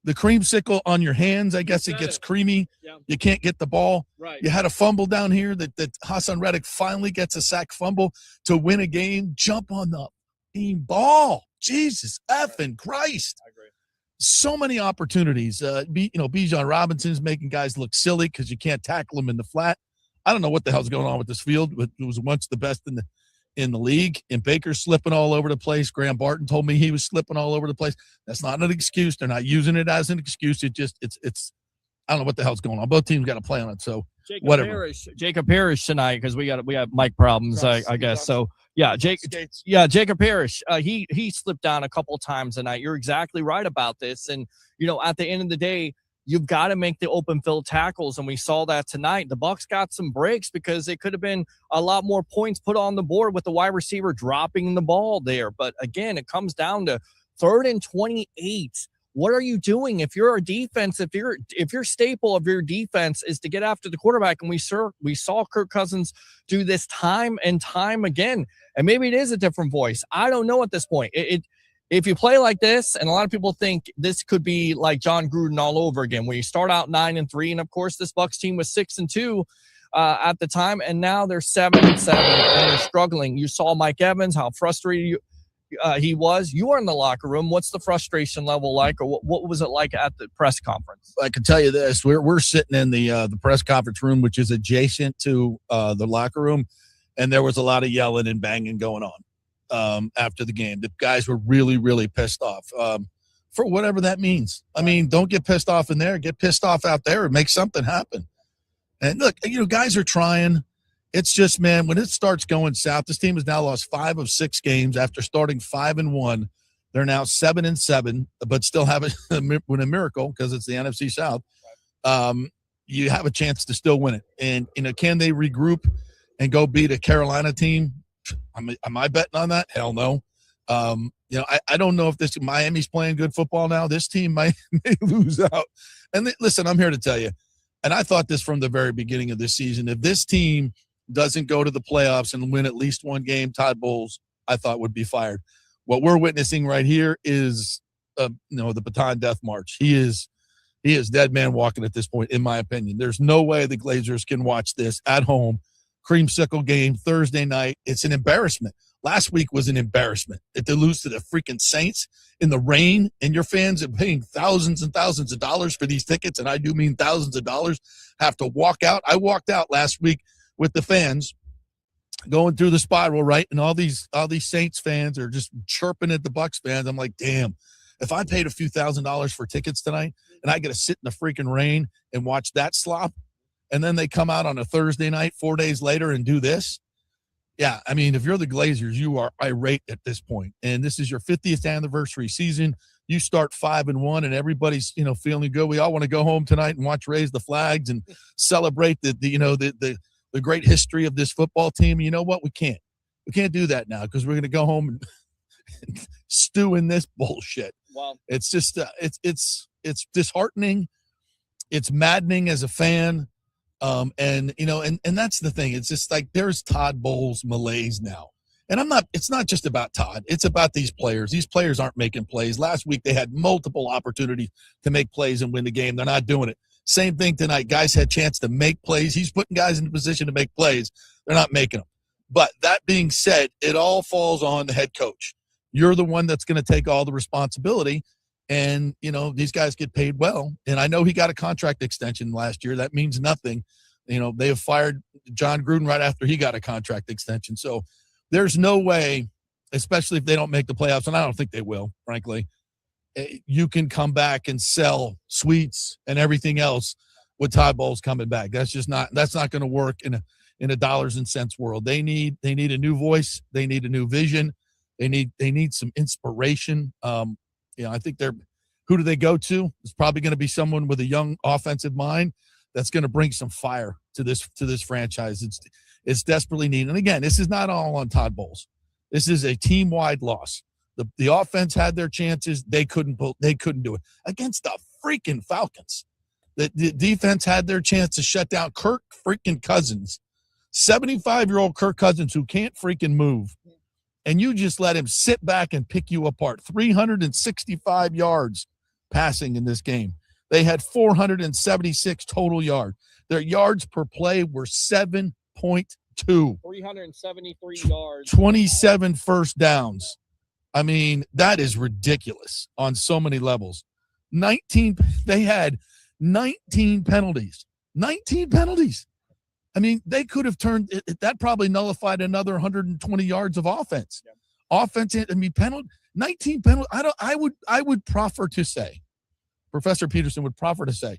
The creamsicle on your hands, I guess it gets creamy. Yeah. You can't get the ball. Right. You had a fumble down here that Hassan Reddick finally gets a sack fumble to win a game. Jump on the ball. Jesus effing Christ. I agree. So many opportunities. Bijan Robinson's making guys look silly because you can't tackle them in the flat. I don't know what the hell's going on with this field, but it was once the best in the league, and Baker's slipping all over the place. Graham Barton told me he was slipping all over the place. That's not an excuse. They're not using it as an excuse. It's I don't know what the hell's going on. Both teams got to play on it. So whatever. Jacob Parrish tonight, because we have mic problems, I guess. So Jacob Parrish, he slipped down a couple times tonight. You're exactly right about this. And at the end of the day, you've got to make the open field tackles, and we saw that tonight. The Bucs got some breaks because it could have been a lot more points put on the board with the wide receiver dropping the ball there. But again, it comes down to 3rd and 28. What are you doing if you're a defense? If your staple of your defense is to get after the quarterback, and we saw Kirk Cousins do this time and time again, and maybe it is a different voice. I don't know at this point. If you play like this, and a lot of people think this could be like John Gruden all over again, where you start out 9-3, and of course this Bucs team was 6-2 at the time, and now they're 7-7 and they're struggling. You saw Mike Evans, how frustrated he was. You were in the locker room. What's the frustration level like, or what was it like at the press conference? I can tell you this: we're sitting in the press conference room, which is adjacent to the locker room, and there was a lot of yelling and banging going on. After the game, the guys were really, really pissed off for whatever that means. I mean, don't get pissed off in there, get pissed off out there and make something happen. And look, guys are trying. It's just, man, when it starts going south, this team has now lost 5 of 6 games after starting 5-1. They're now 7-7, but still have a miracle because it's the NFC South. You have a chance to still win it. And, can they regroup and go beat a Carolina team? Am I betting on that? Hell no. I don't know if Miami's playing good football now. This team may lose out. And listen, I'm here to tell you, and I thought this from the very beginning of this season, if this team doesn't go to the playoffs and win at least one game, Todd Bowles, I thought, would be fired. What we're witnessing right here is, the baton death march. He is dead man walking at this point, in my opinion. There's no way the Glazers can watch this at home. Creamsicle game Thursday night. It's an embarrassment. Last week was an embarrassment. If they lose to the freaking Saints in the rain, and your fans are paying thousands and thousands of dollars for these tickets, and I do mean thousands of dollars, have to walk out. I walked out last week with the fans going through the spiral, right? And all these Saints fans are just chirping at the Bucs fans. I'm like, damn, if I paid a few $1,000s for tickets tonight and I get to sit in the freaking rain and watch that slop, and then they come out on a Thursday night 4 days later and do this. Yeah, I mean, if you're the Glazers, you are irate at this point. And this is your 50th anniversary season. You start 5-1 and everybody's, feeling good. We all want to go home tonight and watch Raise the Flags and celebrate the great history of this football team. You know what? We can't do that now because we're going to go home and stew in this bullshit. Wow. It's just, it's disheartening. It's maddening as a fan. And that's the thing. It's just like there's Todd Bowles malaise now. And it's not just about Todd. It's about these players. These players aren't making plays. Last week they had multiple opportunities to make plays and win the game. They're not doing it. Same thing tonight. Guys had a chance to make plays. He's putting guys in a position to make plays. They're not making them. But that being said, it all falls on the head coach. You're the one that's going to take all the responsibility. And, these guys get paid well. And I know he got a contract extension last year. That means nothing. They have fired John Gruden right after he got a contract extension. So there's no way, especially if they don't make the playoffs, and I don't think they will, frankly, you can come back and sell suites and everything else with Todd Bowles coming back. That's not going to work in a dollars and cents world. They need a new voice. They need a new vision. They need some inspiration. I think who do they go to? It's probably going to be someone with a young offensive mind that's going to bring some fire to this franchise. It's desperately needed. And again, this is not all on Todd Bowles. This is a team-wide loss. The offense had their chances. They couldn't do it against the freaking Falcons. The defense had their chance to shut down Kirk freaking Cousins, 75-year-old Kirk Cousins who can't freaking move. And you just let him sit back and pick you apart. 365 yards passing in this game. They had 476 total yards. Their yards per play were 7.2. 373 yards. 27 first downs. I mean, that is ridiculous on so many levels. They had 19 penalties. 19 penalties. I mean, they could have that probably nullified another 120 yards of offense. Yeah. Offense, 19 penalties. I would proffer to say, Professor Peterson would proffer to say,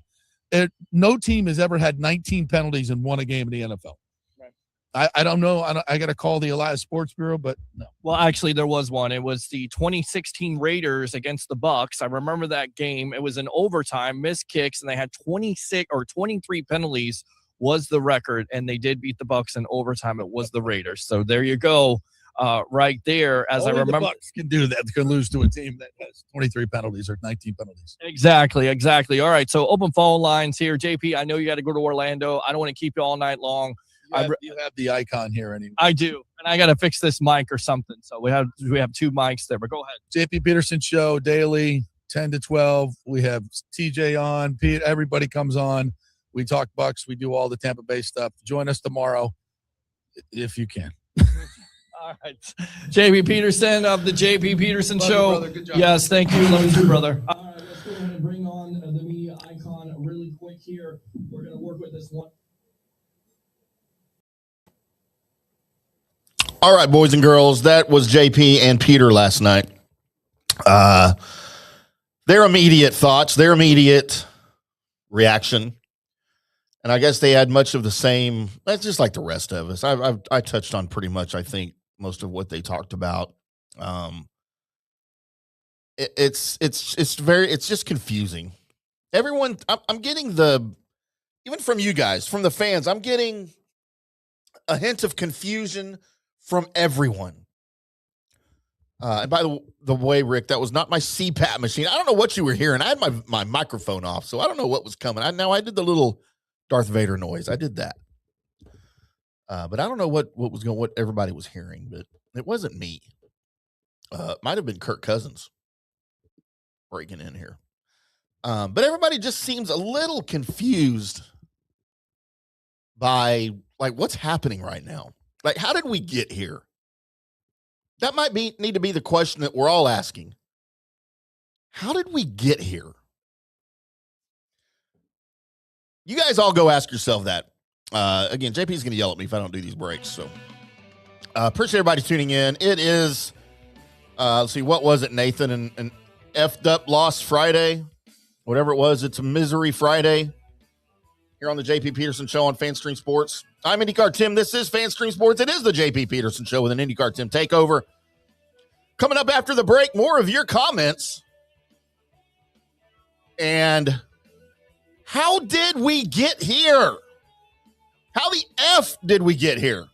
no team has ever had 19 penalties and won a game in the NFL. Right. I don't know. I got to call the Elias Sports Bureau, but no. Well, actually, there was one. It was the 2016 Raiders against the Bucs. I remember that game. It was an overtime, missed kicks, and they had 26 or 23 penalties was the record, and they did beat the Bucs in overtime. It was the Raiders. So there you go, right there. As Only I remember, the Bucs can do that. They can lose to a team that has 23 penalties or 19 penalties. Exactly. All right, so open phone lines here. JP, I know you got to go to Orlando. I don't want to keep you all night long. You have the icon here anyway. I do, and I got to fix this mic or something. So we have 2 mics there, but go ahead. JP Peterson Show daily, 10 to 12. We have TJ on. Pete, everybody comes on. We talk Bucs. We do all the Tampa Bay stuff. Join us tomorrow if you can. All right. JP Peterson of the JP Peterson Love you, Show. brother. Good job. Yes, thank you. Love you too, brother. All right, let's go ahead and bring on the media icon really quick here. We're going to work with this one. All right, boys and girls, that was JP and Peter last night. Their immediate thoughts, their immediate reaction. And I guess they had much of the same. That's just like the rest of us. I touched on pretty much, I think, most of what they talked about. It's just confusing. Everyone, I'm getting even from you guys, from the fans, I'm getting a hint of confusion from everyone. And by the way, Rick, that was not my CPAP machine. I don't know what you were hearing. I had my microphone off, so I don't know what was coming. I did the little Darth Vader noise. I did that. But I don't know what everybody was hearing, but it wasn't me. It might have been Kirk Cousins breaking in here. But everybody just seems a little confused by like what's happening right now. Like, how did we get here? That might need to be the question that we're all asking. How did we get here? You guys all go ask yourself that. Again, JP's going to yell at me if I don't do these breaks. So appreciate everybody tuning in. It is, let's see, what was it, Nathan? An effed up loss Friday, whatever it was. It's a misery Friday here on the JP Peterson Show on FanStream Sports. I'm IndyCarTim. This is FanStream Sports. It is the JP Peterson Show with an IndyCarTim takeover. Coming up after the break, more of your comments. And how did we get here? How the F did we get here?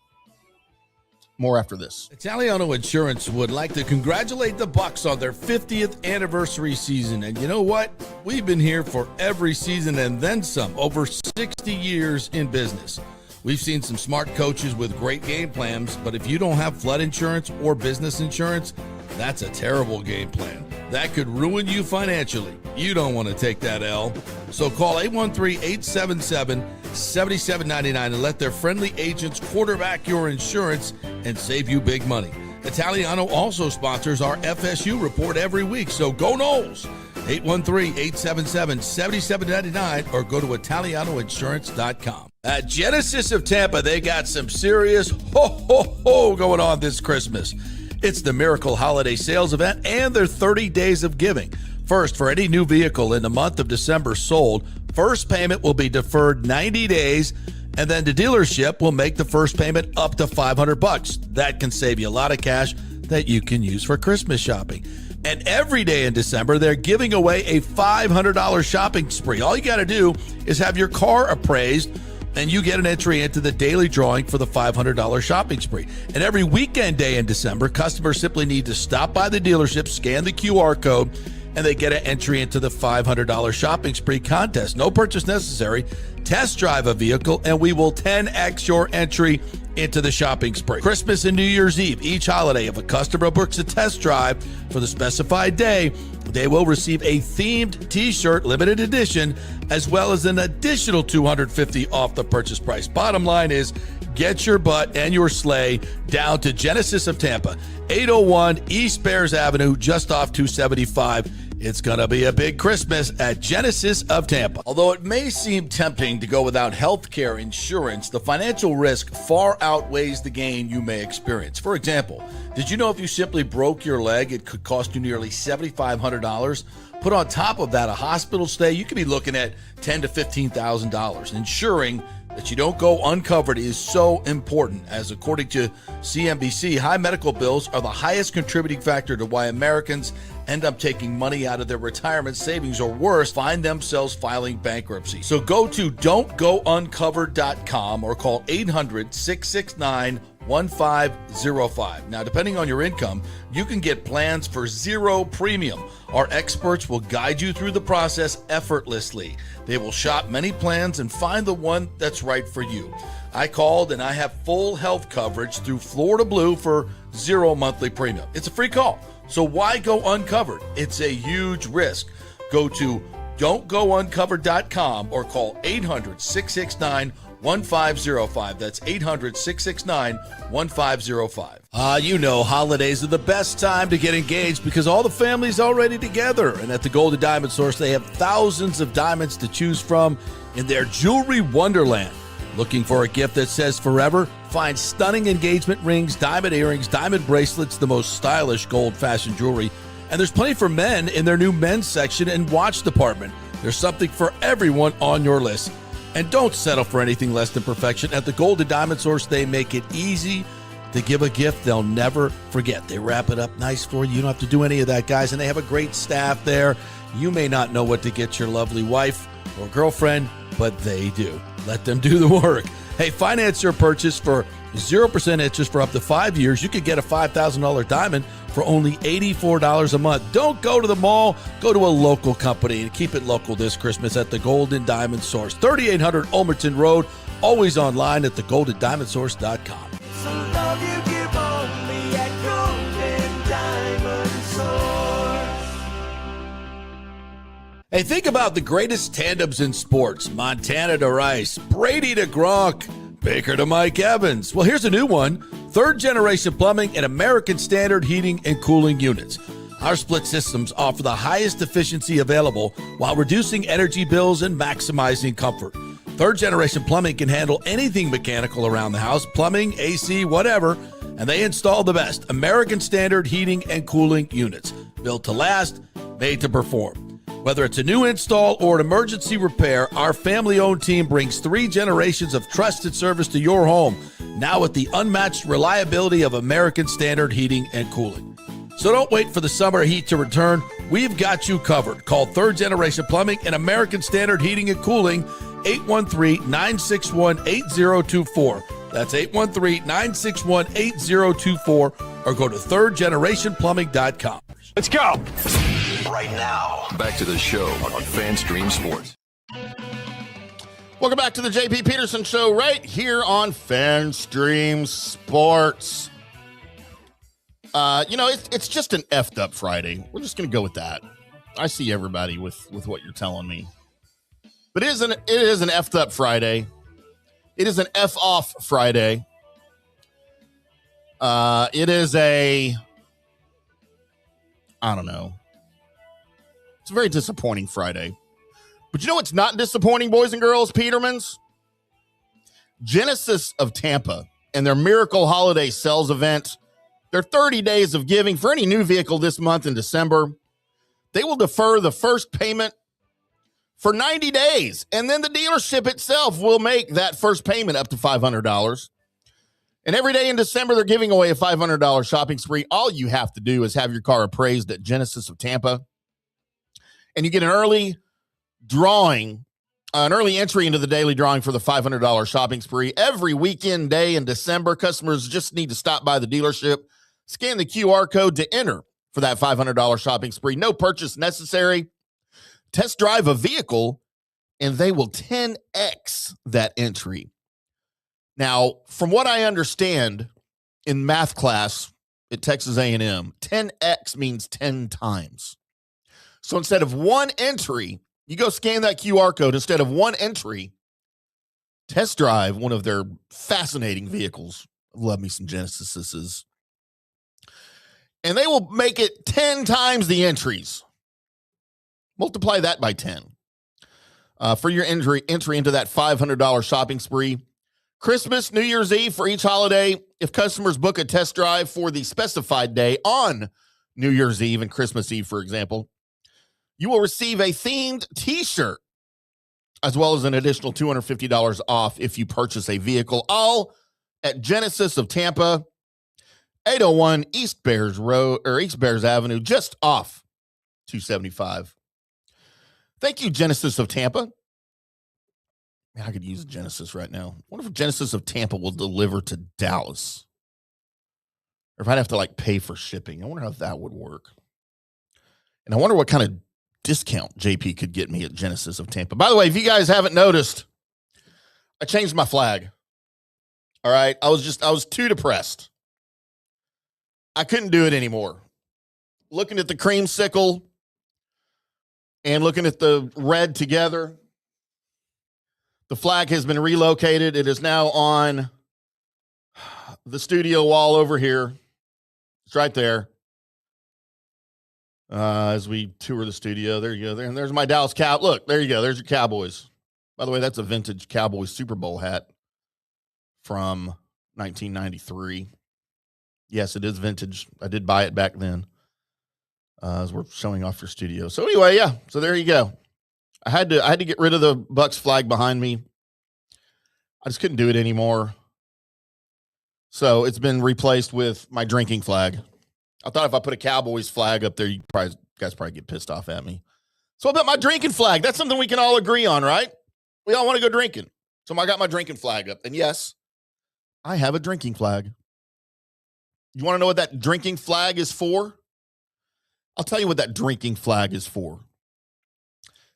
More after this. Italiano Insurance would like to congratulate the Bucs on their 50th anniversary season. And you know what? We've been here for every season and then some, over 60 years in business. We've seen some smart coaches with great game plans, but if you don't have flood insurance or business insurance, that's a terrible game plan. That could ruin you financially. You don't want to take that L. So call 813-877-7799 and let their friendly agents quarterback your insurance and save you big money. Italiano also sponsors our FSU report every week, so go Noles. 813-877-7799 or go to ItalianoInsurance.com. At Genesis of Tampa, they got some serious ho-ho-ho going on this Christmas. It's the Miracle Holiday Sales Event and their 30 days of giving. First, for any new vehicle in the month of December sold, first payment will be deferred 90 days, and then the dealership will make the first payment up to $500. That can save you a lot of cash that you can use for Christmas shopping. And every day in December, they're giving away a $500 shopping spree. All you got to do is have your car appraised, and you get an entry into the daily drawing for the $500 shopping spree. And every weekend day in December, customers simply need to stop by the dealership, scan the QR code, and they get an entry into the $500 shopping spree contest. No purchase necessary. Test drive a vehicle, and we will 10x your entry into the shopping spree. Christmas and New Year's Eve, each holiday, if a customer books a test drive for the specified day, they will receive a themed t-shirt, limited edition, as well as an additional $250 off the purchase price. Bottom line is, get your butt and your sleigh down to Genesis of Tampa, 801 East Bears Avenue, just off 275. It's going to be a big Christmas at Genesis of Tampa. Although it may seem tempting to go without health care insurance, the financial risk far outweighs the gain you may experience. For example, did you know if you simply broke your leg, it could cost you nearly $7,500? Put on top of that a hospital stay, you could be looking at $10,000 to $15,000. Ensuring that you don't go uncovered is so important, as according to CNBC, high medical bills are the highest contributing factor to why Americans end up taking money out of their retirement savings, or worse, find themselves filing bankruptcy. So go to don'tgouncovered.com or call 800-669-1505. Now, depending on your income, you can get plans for zero premium. Our experts will guide you through the process effortlessly. They will shop many plans and find the one that's right for you. I called and I have full health coverage through Florida Blue for zero monthly premium. It's a free call. So why go uncovered? It's a huge risk. Go to don'tgouncovered.com or call 800-669-1505. That's 800-669-1505. You know, holidays are the best time to get engaged because all the family's already together. And at the Golden Diamond Source, they have thousands of diamonds to choose from in their jewelry wonderland. Looking for a gift that says forever? Find stunning engagement rings, diamond earrings, diamond bracelets, the most stylish gold fashion jewelry. And there's plenty for men in their new men's section and watch department. There's something for everyone on your list. And don't settle for anything less than perfection. At the Golden Diamond Source, they make it easy to give a gift they'll never forget. They wrap it up nice for you. You don't have to do any of that, guys. And they have a great staff there. You may not know what to get your lovely wife or girlfriend, but they do. Let them do the work. Hey, finance your purchase for 0% interest for up to 5 years. You could get a $5,000 diamond for only $84 a month. Don't go to the mall. Go to a local company and keep it local this Christmas at the Golden Diamond Source. 3800 Ulmerton Road. Always online at thegoldendiamondsource.com. Some love you give only at Golden Diamond Source. Hey, think about the greatest tandems in sports. Montana to Rice, Brady to Gronk, Baker to Mike Evans. Well, here's a new one. Third generation plumbing and American Standard heating and cooling units. Our split systems offer the highest efficiency available while reducing energy bills and maximizing comfort. Third generation plumbing can handle anything mechanical around the house, plumbing, AC, whatever, and they install the best American Standard heating and cooling units. Built to last, made to perform. Whether it's a new install or an emergency repair, our family-owned team brings 3 generations of trusted service to your home, now with the unmatched reliability of American Standard heating and cooling. So don't wait for the summer heat to return. We've got you covered. Call Third Generation Plumbing and American Standard Heating and Cooling, 813-961-8024. That's 813-961-8024, or go to thirdgenerationplumbing.com. Let's go. Right now, back to the show on FanStream Sports. Welcome back to the JP Peterson Show right here on FanStream Sports. It's just an effed up Friday. We're just going to go with that. I see everybody with what you're telling me. But it is an effed up Friday. It is an F off Friday. It is I don't know. It's a very disappointing Friday. But you know what's not disappointing, boys and girls, Petermans? Genesis of Tampa and their Miracle Holiday Sales event, their 30 days of giving for any new vehicle this month in December. They will defer the first payment for 90 days, and then the dealership itself will make that first payment up to $500. And every day in December, they're giving away a $500 shopping spree. All you have to do is have your car appraised at Genesis of Tampa, and you get an early drawing, an early entry into the daily drawing for the $500 shopping spree. Every weekend day in December, customers just need to stop by the dealership, scan the QR code to enter for that $500 shopping spree. No purchase necessary. Test drive a vehicle, and they will 10x that entry. Now, from what I understand in math class at Texas A&M, 10x means 10 times. So instead of one entry, you go scan that QR code. Instead of one entry, test drive one of their fascinating vehicles. Love me some Genesises. And they will make it 10 times the entries. Multiply that by 10 for your entry into that $500 shopping spree. Christmas, New Year's Eve, for each holiday, if customers book a test drive for the specified day on New Year's Eve and Christmas Eve, for example, you will receive a themed t-shirt as well as an additional $250 off if you purchase a vehicle, all at Genesis of Tampa, 801 East Bears Road or East Bears Avenue, just off 275. Thank you, Genesis of Tampa. Man, I could use a Genesis right now. I wonder if Genesis of Tampa will deliver to Dallas. Or if I'd have to pay for shipping. I wonder how that would work. And I wonder what kind of discount JP could get me at Genesis of Tampa. By the way, if you guys haven't noticed, I changed my flag. All right. I was too depressed. I couldn't do it anymore. Looking at the creamsicle and looking at the red together, the flag has been relocated. It is now on the studio wall over here. It's right there. As we tour the studio, there you go. There, and there's my Dallas Cow. Look, there you go. There's your Cowboys. By the way, that's a vintage Cowboys Super Bowl hat from 1993. Yes, it is vintage. I did buy it back then. As we're showing off your studio. So anyway, yeah. So there you go. I had to get rid of the Bucs flag behind me. I just couldn't do it anymore. So it's been replaced with my drinking flag. I thought if I put a Cowboys flag up there, you guys probably get pissed off at me. So about my drinking flag, that's something we can all agree on, right? We all want to go drinking. So I got my drinking flag up. And yes, I have a drinking flag. You want to know what that drinking flag is for? I'll tell you what that drinking flag is for.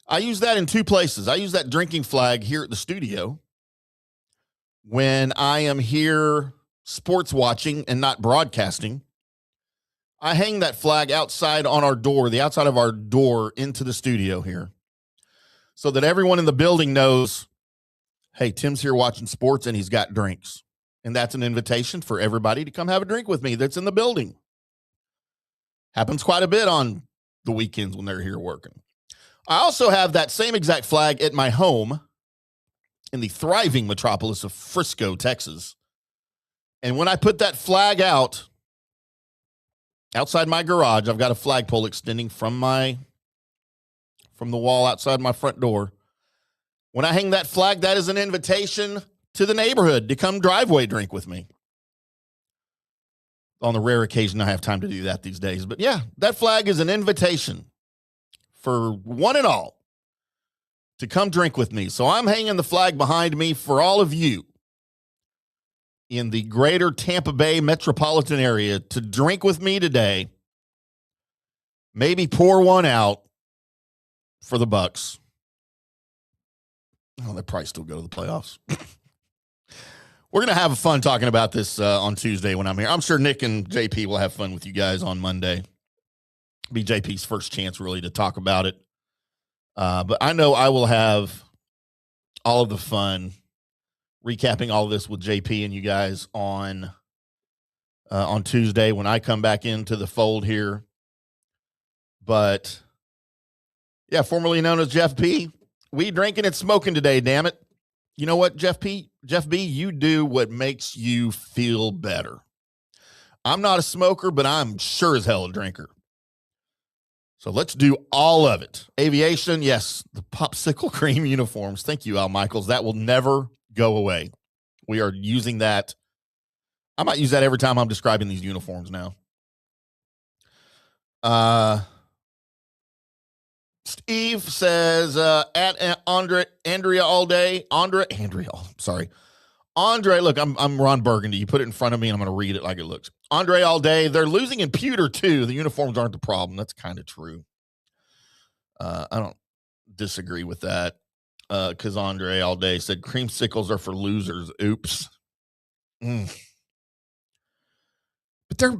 I use that in two places. I use that drinking flag here at the studio when I am here sports watching and not broadcasting. I hang that flag outside on our door, the outside of our door into the studio here, so that everyone in the building knows, hey, Tim's here watching sports and he's got drinks. And that's an invitation for everybody to come have a drink with me that's in the building. Happens quite a bit on the weekends when they're here working. I also have that same exact flag at my home in the thriving metropolis of Frisco, Texas. And when I put that flag out outside my garage, I've got a flagpole extending from the wall outside my front door. When I hang that flag, that is an invitation to the neighborhood to come driveway drink with me. On the rare occasion I have time to do that these days. But yeah, that flag is an invitation for one and all to come drink with me. So I'm hanging the flag behind me for all of you in the greater Tampa Bay metropolitan area to drink with me today. Maybe pour one out for the Bucs. Oh, they'll probably still go to the playoffs. We're going to have fun talking about this on Tuesday when I'm here. I'm sure Nick and JP will have fun with you guys on Monday. Be JP's first chance really to talk about it. But I know I will have all of the fun recapping all of this with JP and you guys on Tuesday when I come back into the fold here. But yeah, formerly known as Jeff P. We drinking and smoking today, damn it. You know what, Jeff B, you do what makes you feel better. I'm not a smoker, but I'm sure as hell a drinker. So let's do all of it. Aviation, yes, the popsicle cream uniforms. Thank you, Al Michaels. That will never go away. We are using that. I might use that every time I'm describing these uniforms now. Steve says, at Andrea all day. Andre, look, I'm Ron Burgundy. You put it in front of me, and I'm going to read it like it looks. Andre all day. They're losing in pewter, too. The uniforms aren't the problem. That's kind of true. I don't disagree with that. Because Andre all day said creamsicles are for losers. Oops. But they're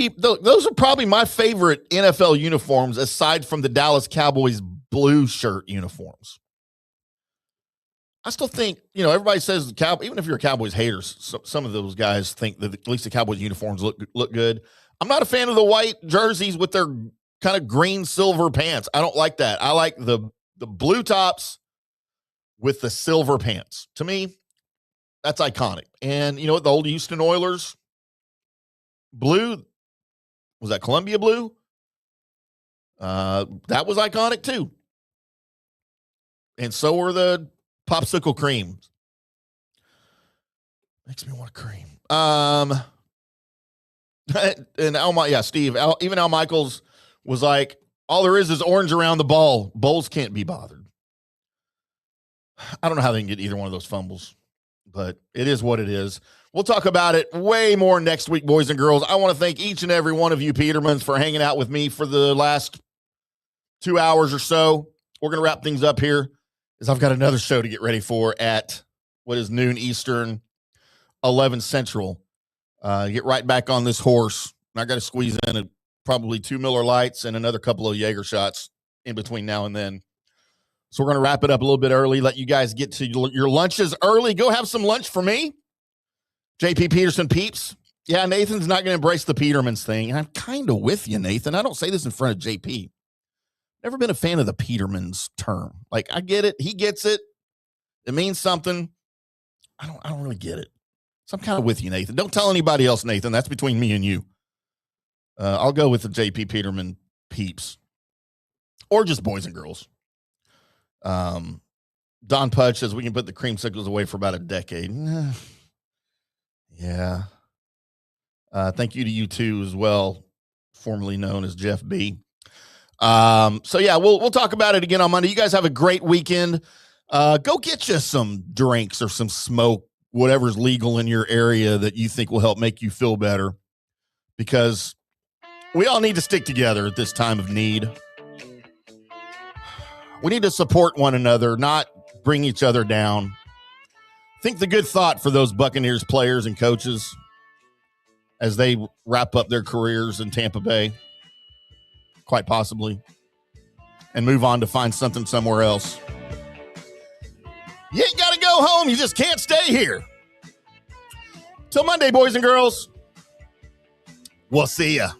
those are probably my favorite NFL uniforms aside from the Dallas Cowboys blue shirt uniforms. I still think, everybody says even if you're a Cowboys hater, some of those guys think that at least the Cowboys uniforms look good. I'm not a fan of the white jerseys with their kind of green silver pants. I don't like that. I like the blue tops with the silver pants. To me, that's iconic. And you know what? The old Houston Oilers blue, was that Columbia blue? That was iconic too. And so were the popsicle creams. Makes me want cream. And Steve, even Al Michaels was like, all there is orange around the ball. Bowles can't be bothered. I don't know how they can get either one of those fumbles, but it is what it is. We'll talk about it way more next week, boys and girls. I want to thank each and every one of you Petermans for hanging out with me for the last 2 hours or so. We're going to wrap things up here as I've got another show to get ready for at what is noon Eastern, 11 Central. Get right back on this horse. I got to squeeze in probably 2 Miller Lights and another couple of Jaeger shots in between now and then. So we're going to wrap it up a little bit early, let you guys get to your lunches early. Go have some lunch for me. JP Peterson peeps. Yeah, Nathan's not going to embrace the Petermans thing. And I'm kind of with you, Nathan. I don't say this in front of JP. Never been a fan of the Petermans term. Like, I get it. He gets it. It means something. I don't really get it. So I'm kind of with you, Nathan. Don't tell anybody else, Nathan. That's between me and you. I'll go with the JP Peterman peeps. Or just boys and girls. Don Pudge says we can put the creamsicles away for about a decade. Yeah. Thank you to you too as well, formerly known as Jeff B. So yeah, we'll talk about it again on Monday. You guys have a great weekend. Go get you some drinks or some smoke, whatever's legal in your area that you think will help make you feel better, because we all need to stick together at this time of need. We need to support one another, not bring each other down. Think the good thought for those Buccaneers players and coaches as they wrap up their careers in Tampa Bay, quite possibly, and move on to find something somewhere else. You ain't got to go home. You just can't stay here. Till Monday, boys and girls. We'll see ya.